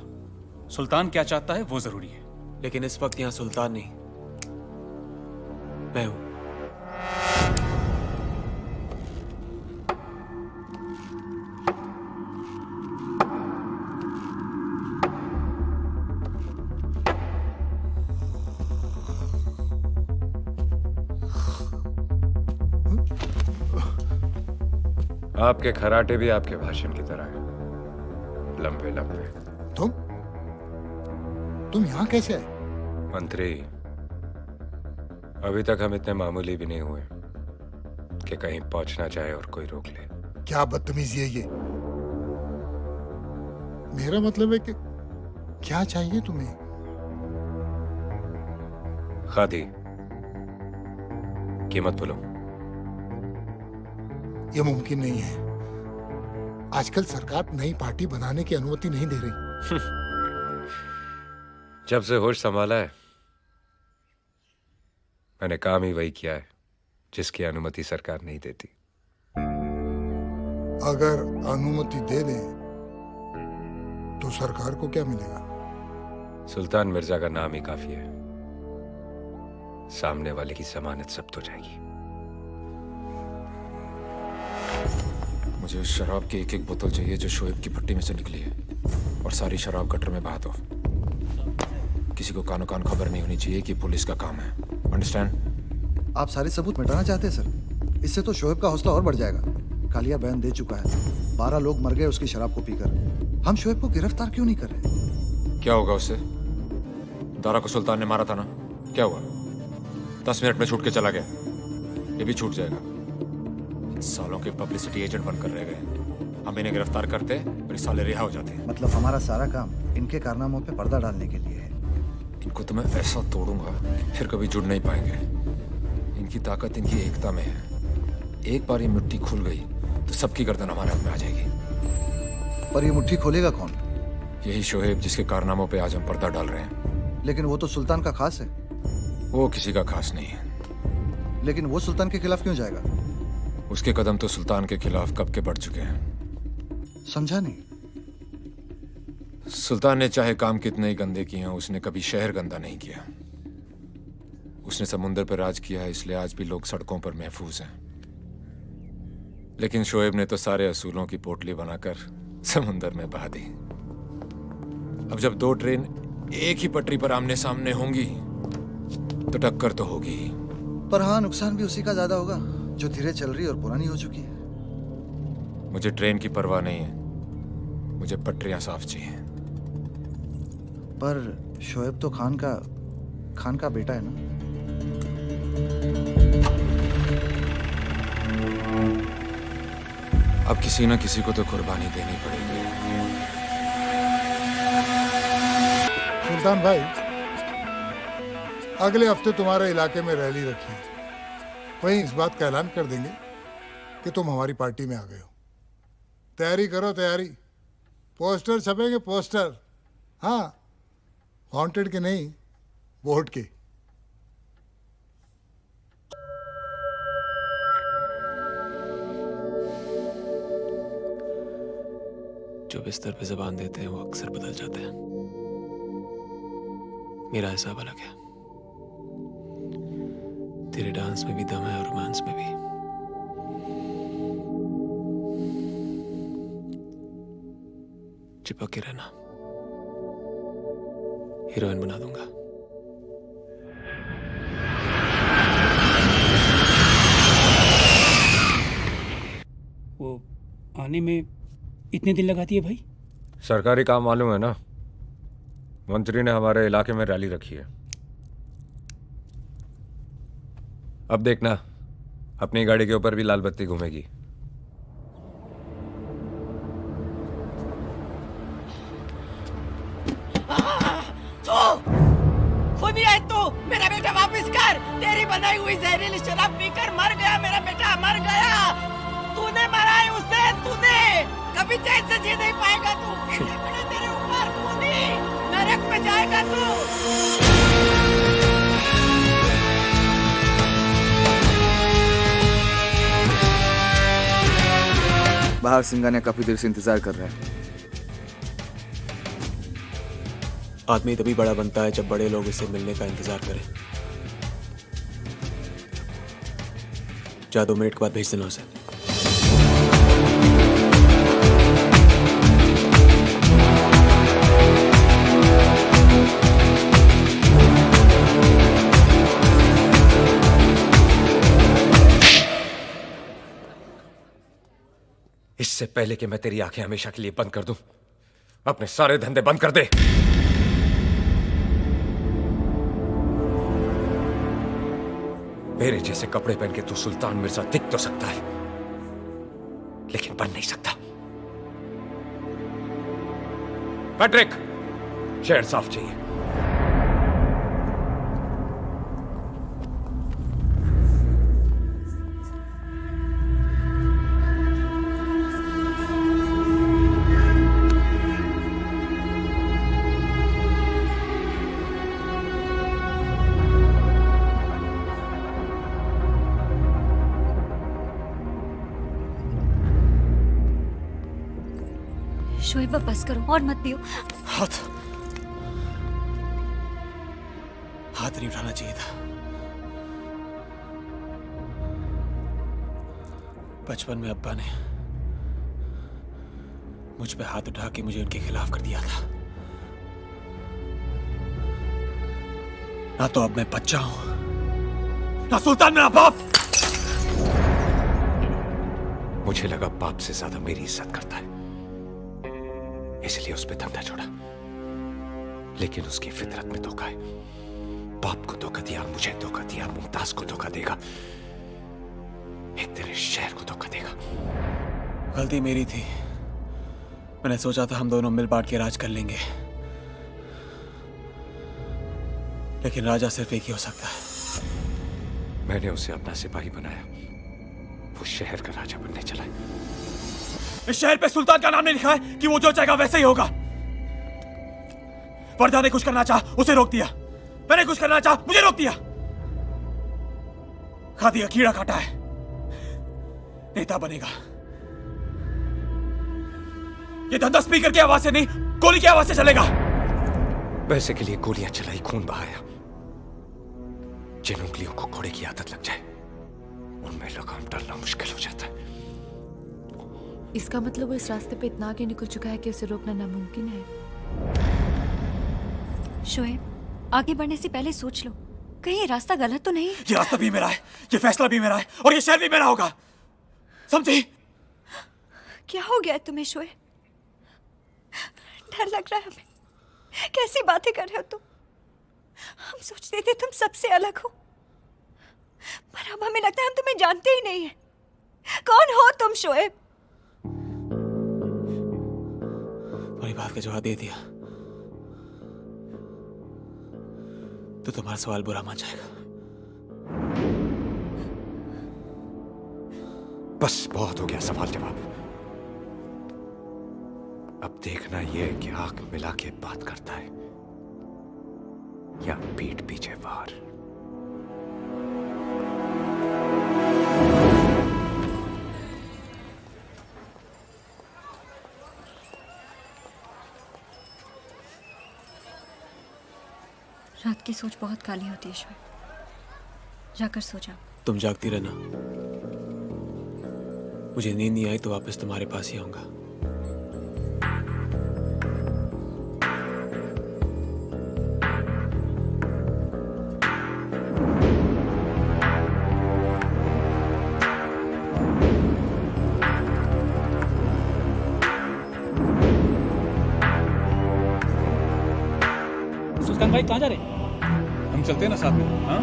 सुल्तान क्या चाहता है वो जरूरी है। लेकिन इस वक्त यहाँ सुल्तान नहीं, मैं हूं। आपके खराटे भी आपके भाषण की तरह है, लंबे लंबे। तुम यहाँ कैसे आए? मंत्री, अभी तक हम इतने मामूली भी नहीं हुए कि कहीं पहुंचना चाहे और कोई रोक ले। क्या बदतमीजी है ये? मेरा मतलब है कि क्या चाहिए तुम्हें? खादी, कीमत बोलो। ये मुमकिन नहीं है। आजकल सरकार नई पार्टी बनाने की अनुमति नहीं दे रही। जब से होश संभाला है मैंने काम ही वही किया है जिसकी अनुमति सरकार नहीं देती। अगर अनुमति दे दे तो सरकार को क्या मिलेगा? सुल्तान मिर्जा का नाम ही काफी है। सामने वाले की जमानत जब्त हो जाएगी। मुझे उस शराब की एक एक बोतल चाहिए जो शोएब की भट्टी में से निकली है, और सारी शराब गटर में बहा दो। किसी को कानो कान खबर नहीं होनी चाहिए कि पुलिस का काम है। अंडरस्टैंड? आप सारे सबूत मिटाना चाहते हैं सर? इससे तो शोएब का हौसला और बढ़ जाएगा। कालिया बयान दे चुका है, 12 लोग मर गए उसकी शराब को पीकर। हम शोएब को गिरफ्तार क्यों नहीं कर रहे? क्या होगा उससे? दारा को सुल्तान ने मारा था ना, क्या हुआ? 10 मिनट में छूट के चला गया, ये भी छूट जाएगा। सालों के पब्लिसिटी एजेंट बनकर रह गए। हम इन्हें गिरफ्तार करते और ये साले रिहा हो जाते। मतलब हमारा सारा काम इनके कारनामों पे पर्दा डालने के लिए है। इनको तो मैं ऐसा तोड़ूंगा फिर कभी जुड़ नहीं पाएंगे। इनकी ताकत इनकी एकता में है। एक बार ये मिट्टी खुल गई तो सबकी गर्दन हमारे हाथ में आ जाएगी। पर ये मुट्ठी खोलेगा कौन? यही शोएब जिसके कारनामों पे आज हम पर्दा डाल रहे हैं। लेकिन वो तो सुल्तान का खास है। वो किसी का खास नहीं है। लेकिन वो सुल्तान के खिलाफ क्यों जाएगा? उसके कदम तो सुल्तान के खिलाफ कब के बढ़ चुके हैं। समझा नहीं। सुल्तान ने चाहे काम कितने ही गंदे किए हैं, उसने कभी शहर गंदा नहीं किया। उसने समुंदर पर राज किया है, इसलिए आज भी लोग सड़कों पर महफूज हैं। लेकिन शोएब ने तो सारे असूलों की पोटली बनाकर समुंदर में बहा दी। अब जब 2 ट्रेन एक ही पटरी पर आमने सामने होंगी तो टक्कर तो होगी। पर हाँ, नुकसान भी उसी का ज्यादा होगा जो धीरे चल रही और पुरानी हो चुकी है। मुझे ट्रेन की परवाह नहीं है, मुझे पटरियां साफ चाहिए। पर शोएब तो खान का बेटा है ना? अब किसी न किसी को तो कुर्बानी देनी पड़ेगी। सुल्तान भाई, अगले हफ्ते तुम्हारे इलाके में रैली रखी है। वहीं इस बात का ऐलान कर देंगे कि तुम हमारी पार्टी में आ गए हो। तैयारी करो, तैयारी। पोस्टर छपेंगे, पोस्टर। हाँ, वांटेड के नहीं, वोट के। जो बिस्तर पे जबान देते हैं वो अक्सर बदल जाते हैं। मेरा हिसाब अलग है। तेरे डांस में भी दम है और रोमांस में भी। चिपक के रहना, हीरोइन बना दूंगा। वो आने में इतने दिन लगाती है भाई? सरकारी काम मालूम है ना, मंत्री ने हमारे इलाके में रैली रखी है। अब देखना, अपनी गाड़ी के ऊपर भी लाल बत्ती घूमेगी। खुद ही है तू। मेरा बेटा वापस कर। तेरी बनाई हुई जहरीली शराब पीकर मर गया मेरा बेटा, मर गया। तूने मारा है उसे, तूने। कभी चैन से जी नहीं पाएगा तू। कितने बड़े तेरे ऊपर खूनी, नरक में जाएगा तू। बाहर सिंघानिया काफी देर से इंतजार कर रहा है। आदमी तभी बड़ा बनता है जब बड़े लोग उसे मिलने का इंतजार करें। जा 2 मिनट के बाद भेज देना उसे। इससे पहले कि मैं तेरी आंखें हमेशा के लिए बंद कर दूं, अपने सारे धंधे बंद कर दे। मेरे जैसे कपड़े पहन के तू सुल्तान मिर्जा दिख तो सकता है, लेकिन बन नहीं सकता। पैट्रिक, शहर साफ चाहिए। शोएब बस करो और मत पियो। हाथ नहीं उठाना चाहिए था। बचपन में अब्बा ने मुझ पे हाथ उठा के मुझे उनके खिलाफ कर दिया था। ना तो अब मैं बच्चा हूं, ना सुल्तान मेरा बाप। मुझे लगा बाप से ज्यादा मेरी इज्जत करता है, इसलिए उस पे धंधा छोड़ा। लेकिन उसकी फितरत में धोखा है। बाप को धोखा दिया, मुझे धोखा दिया, मुमताज को धोखा देगा, एक तेरे शहर को धोखा देगा। गलती मेरी थी। मैंने सोचा था हम दोनों मिल बांट के राज कर लेंगे, लेकिन राजा सिर्फ एक ही हो सकता है। मैंने उसे अपना सिपाही बनाया, वो शहर का राजा बनने चला है। इस शहर पे सुल्तान का नाम नहीं लिखा है कि वो जो चाहेगा वैसे ही होगा। वर्दा ने कुछ करना चाहा, उसे रोक दिया। मैंने कुछ करना चाहा, मुझे रोक दिया। खादी का कीड़ा काटा है। नेता बनेगा। ये धंधा स्पीकर की आवाज से नहीं, गोली की आवाज से चलेगा। वैसे के लिए गोलियां चलाई, खून बहाया। जिन उंगलियों को घोड़े की आदत लग जाए, उनमें लगाम डालना मुश्किल हो जाता है। इसका मतलब वो इस रास्ते पे इतना आगे निकल चुका है कि उसे रोकना नामुमकिन है। शोएब, आगे बढ़ने से पहले सोच लो, कहीं ये रास्ता गलत तो नहीं। ये रास्ता भी मेरा है, ये फैसला भी मेरा है, और ये शहर भी मेरा होगा। समझी? क्या हो गया तुम्हें शोएब? डर लग रहा है हमें। कैसी बातें कर रहे हो तुम? हम सोचते थे तुम सबसे अलग हो, पर अब हमें लगता है हम तुम्हें जानते ही नहीं है। कौन हो तुम शोएब? तुम्हारी बात का जवाब दे दिया तो तुम्हारा सवाल बुरा मान जाएगा। बस बहुत हो गया सवाल जवाब। अब देखना यह कि आंख मिला के बात करता है या पीठ पीछे वार। रात की सोच बहुत काली होती है ईश्वर, जाकर सो जाओ। तुम जागती रहना, मुझे नींद नहीं आई तो वापस तुम्हारे पास ही आऊंगा। सुल्तान भाई कहाँ जा रहे हैं? हम चलते हैं ना साथ में। हाँ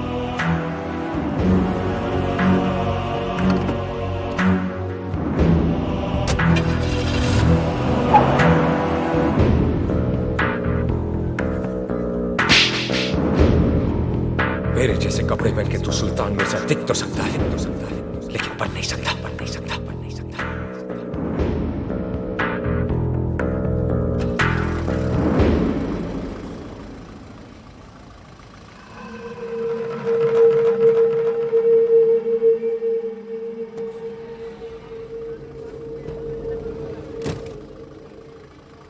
मेरे जैसे कपड़े पहन के तू सुल्तान मिर्जा दिख तो सकता है, लेकिन बन नहीं सकता।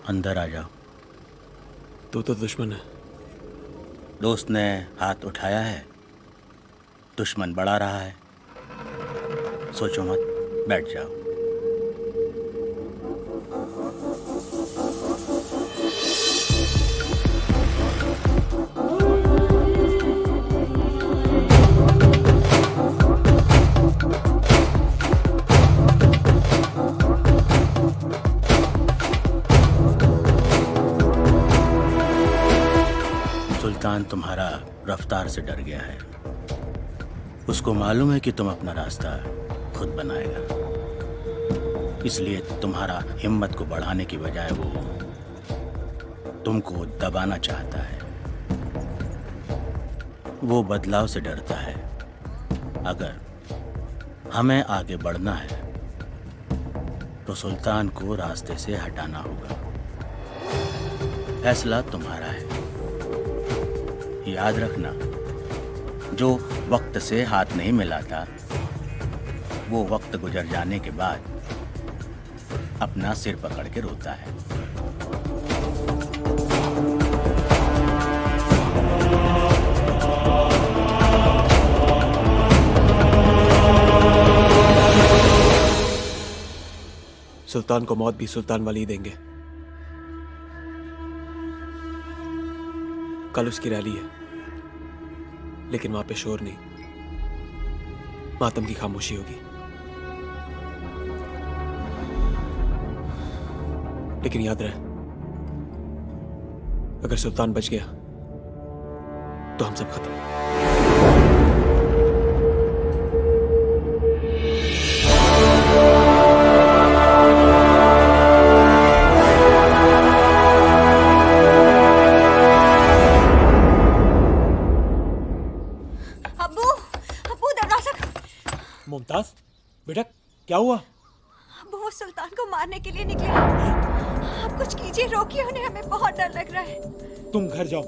अंदर आ जाओ। तू तो दुश्मन है। दोस्त ने हाथ उठाया है, दुश्मन बढ़ा रहा है। सोचो मत, बैठ जाओ। सुल्तान तुम्हारा रफ्तार से डर गया है। उसको मालूम है कि तुम अपना रास्ता खुद बनाएगा, इसलिए तुम्हारा हिम्मत को बढ़ाने की बजाय वो तुमको दबाना चाहता है। वो बदलाव से डरता है। अगर हमें आगे बढ़ना है तो सुल्तान को रास्ते से हटाना होगा। फैसला तुम्हारा है। याद रखना, जो वक्त से हाथ नहीं मिलाता वो वक्त गुजर जाने के बाद अपना सिर पकड़ के रोता है। सुल्तान को मौत भी सुल्तान वाली ही देंगे। कल उसकी रैली है, लेकिन वहां पे शोर नहीं, मातम की खामोशी होगी। लेकिन याद रहे, अगर सुल्तान बच गया तो हम सब खत्म। मुमताज बेटा, क्या हुआ? अब्बू वो सुल्तान को मारने के लिए निकले। आप कुछ कीजिए, रोकिए उन्हें, हमें बहुत डर लग रहा है। तुम घर जाओ,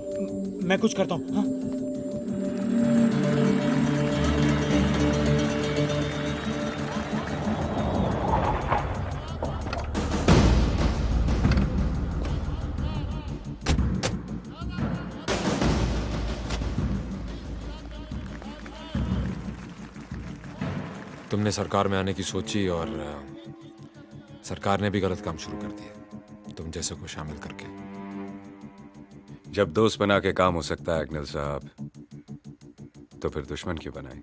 मैं कुछ करता हूँ। हाँ? तुमने सरकार में आने की सोची और सरकार ने भी गलत काम शुरू कर दिया, तुम जैसे को शामिल करके। जब दोस्त बना के काम हो सकता है अग्निल साहब, तो फिर दुश्मन क्यों बनाए?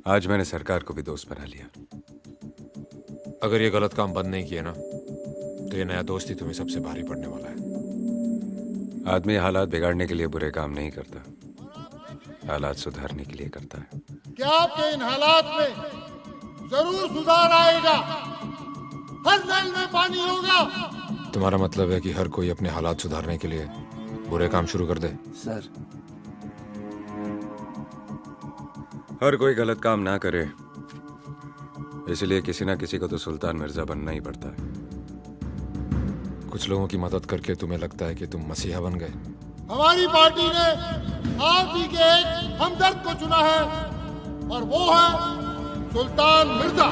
आज मैंने सरकार को भी दोस्त बना लिया। अगर ये गलत काम बंद नहीं किए ना, तो ये नया दोस्त ही तुम्हें सबसे भारी पड़ने वाला है। आदमी हालात बिगाड़ने के लिए बुरे काम नहीं करता, हालात सुधारने के लिए करता है। क्या आपके इन हालात में जरूर सुधार आएगा? हर नल में पानी होगा। तुम्हारा मतलब है कि हर कोई अपने हालात सुधारने के लिए बुरे काम शुरू कर दे? सर, हर कोई गलत काम ना करे, इसलिए किसी ना किसी को तो सुल्तान मिर्जा बनना ही पड़ता है। कुछ लोगों की मदद करके तुम्हें लगता है कि तुम मसीहा बन गए। हमारी पार्टी ने आप ही के एक हमदर्द को चुना है और वो है सुल्तान मिर्जा।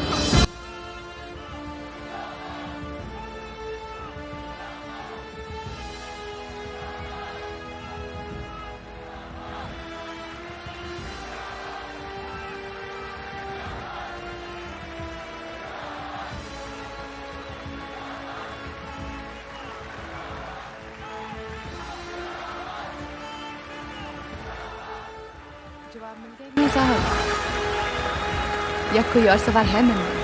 जवाब मिल गया नहीं साहब, या कोई और सवाल है मन में?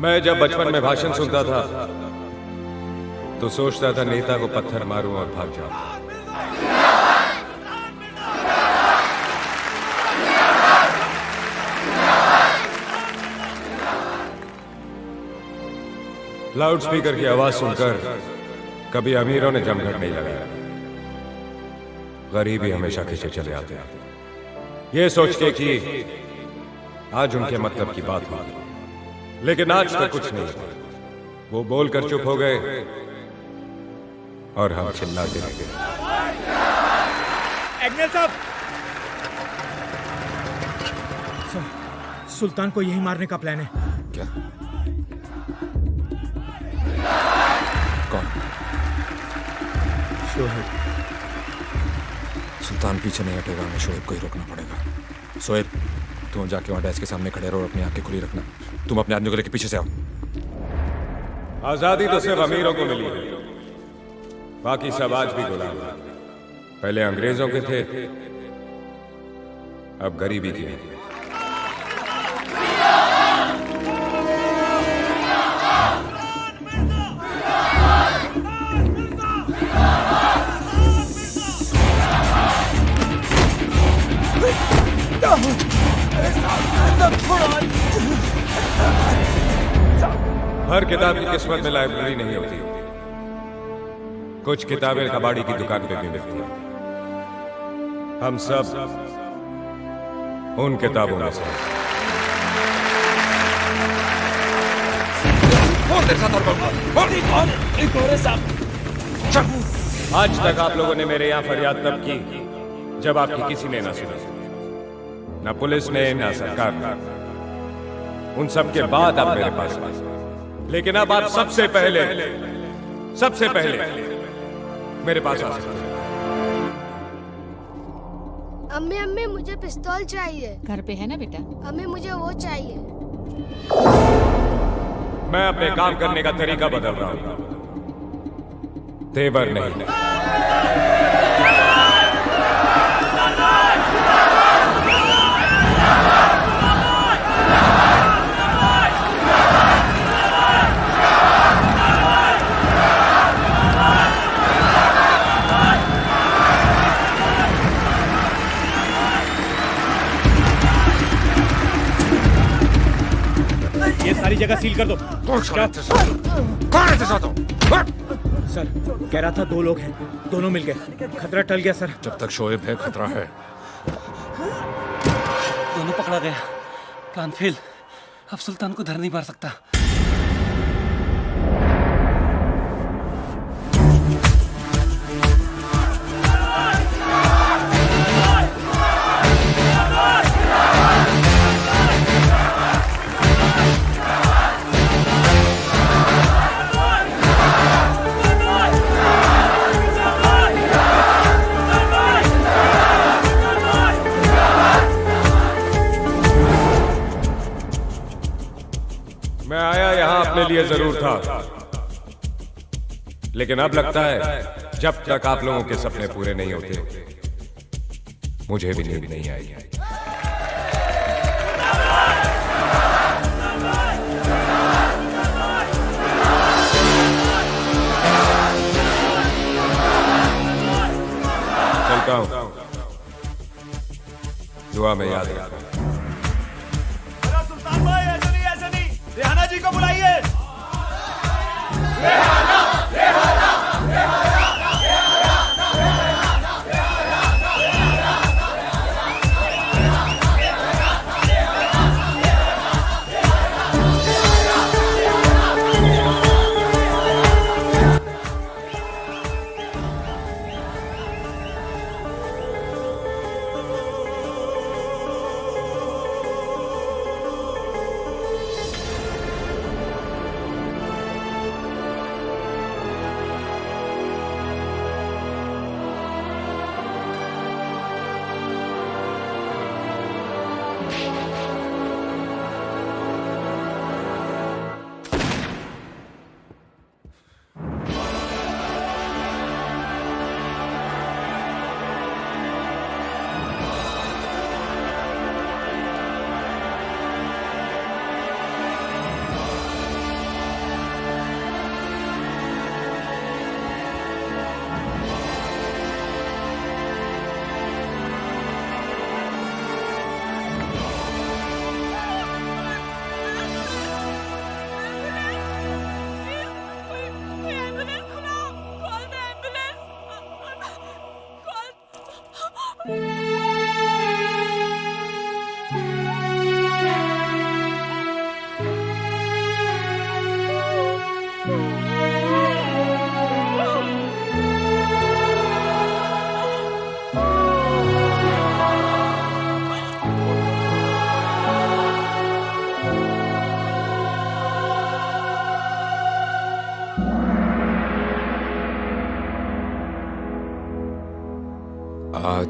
मैं जब बचपन में भाषण सुनता था तो सोचता था नेता को पत्थर मारूं और भाग जाऊं। लाउड स्पीकर की आवाज सुनकर कभी अमीरों ने जमघट नहीं लगाया, गरीब ही हमेशा खींचे चले आते हैं, ये सोच के कि आज उनके मतलब की बात हुई। लेकिन आज तक कुछ नहीं, वो बोलकर चुप हो गए और हम चिल्लाते रह गए। एग्नेल साहब, सुल्तान को यही मारने का प्लान है। क्या? कौन? शोएब। सुल्तान पीछे नहीं हटेगा, हमें शोएब को ही रोकना पड़ेगा। शोएब, तुम जाके वहां डेस्क के सामने खड़े रहो और अपनी आंखें खुली रखना। तुम अपने आदमी को लेकर पीछे से आओ। आजादी तो सिर्फ अमीरों को मिली है, बाकी सब आज भी गुलाम हैं। पहले अंग्रेजों के थे, अब गरीबी की है। हर किताब की किस्मत में लाइब्रेरी नहीं होती, कुछ किताबें कबाड़ी की दुकान पे भी मिलती हैं। हम सब उन किताबों में से आज तक आप लोगों ने मेरे यहां फरियाद तब की जब आपकी किसी ने ना सुनी, ना पुलिस ने ना सरकार ने। उन सब के बाद आप मेरे पास आए, लेकिन अब आप सबसे पहले मेरे पास आ सकते हैं। अम्मी अम्मी मुझे पिस्तौल चाहिए। घर पे है ना बेटा? अम्मी मुझे वो चाहिए। मैं अपने काम करने का तरीका बदल रहा हूं, तेवर नहीं। ये सारी जगह सील कर दो। सर कह रहा था 2 लोग हैं, दोनों मिल गए, खतरा टल गया सर। जब तक शोएब है खतरा है। दोनों पकड़ा गया, प्लान फेल। अब सुल्तान को धर नहीं मार सकता। मैं आया यहां अपने लिए जरूर था, लेकिन अब लगता है जब तक आप लोगों के सपने पूरे नहीं होते, मुझे भी नींद नहीं आएगी। चलता हूं, दुआ में याद रखना। सुल्तान भाई ऐसे नहीं, रेहाना जी को बुलाइए। रेहाना, रेहाना, रेहाना, रेहाना।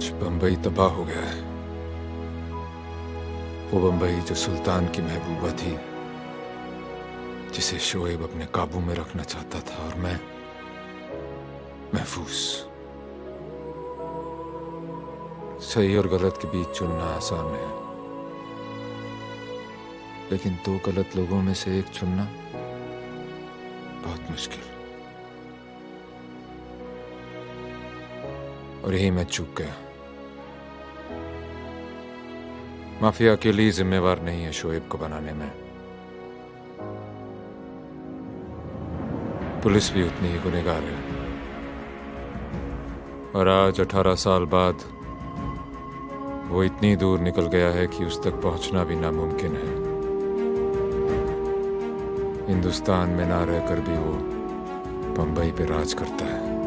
आज बंबई तबाह हो गया है। वो बंबई जो सुल्तान की महबूबा थी, जिसे शोएब अपने काबू में रखना चाहता था, और मैं महफूज। सही और गलत के बीच चुनना आसान है, लेकिन दो गलत लोगों में से एक चुनना बहुत मुश्किल। और यही मैं चूक गया। माफिया अकेली जिम्मेवार नहीं है शोएब को बनाने में, पुलिस भी उतनी ही गुनहगार है। और आज 18 साल बाद वो इतनी दूर निकल गया है कि उस तक पहुंचना भी नामुमकिन है। हिंदुस्तान में ना रहकर भी वो बंबई पे राज करता है।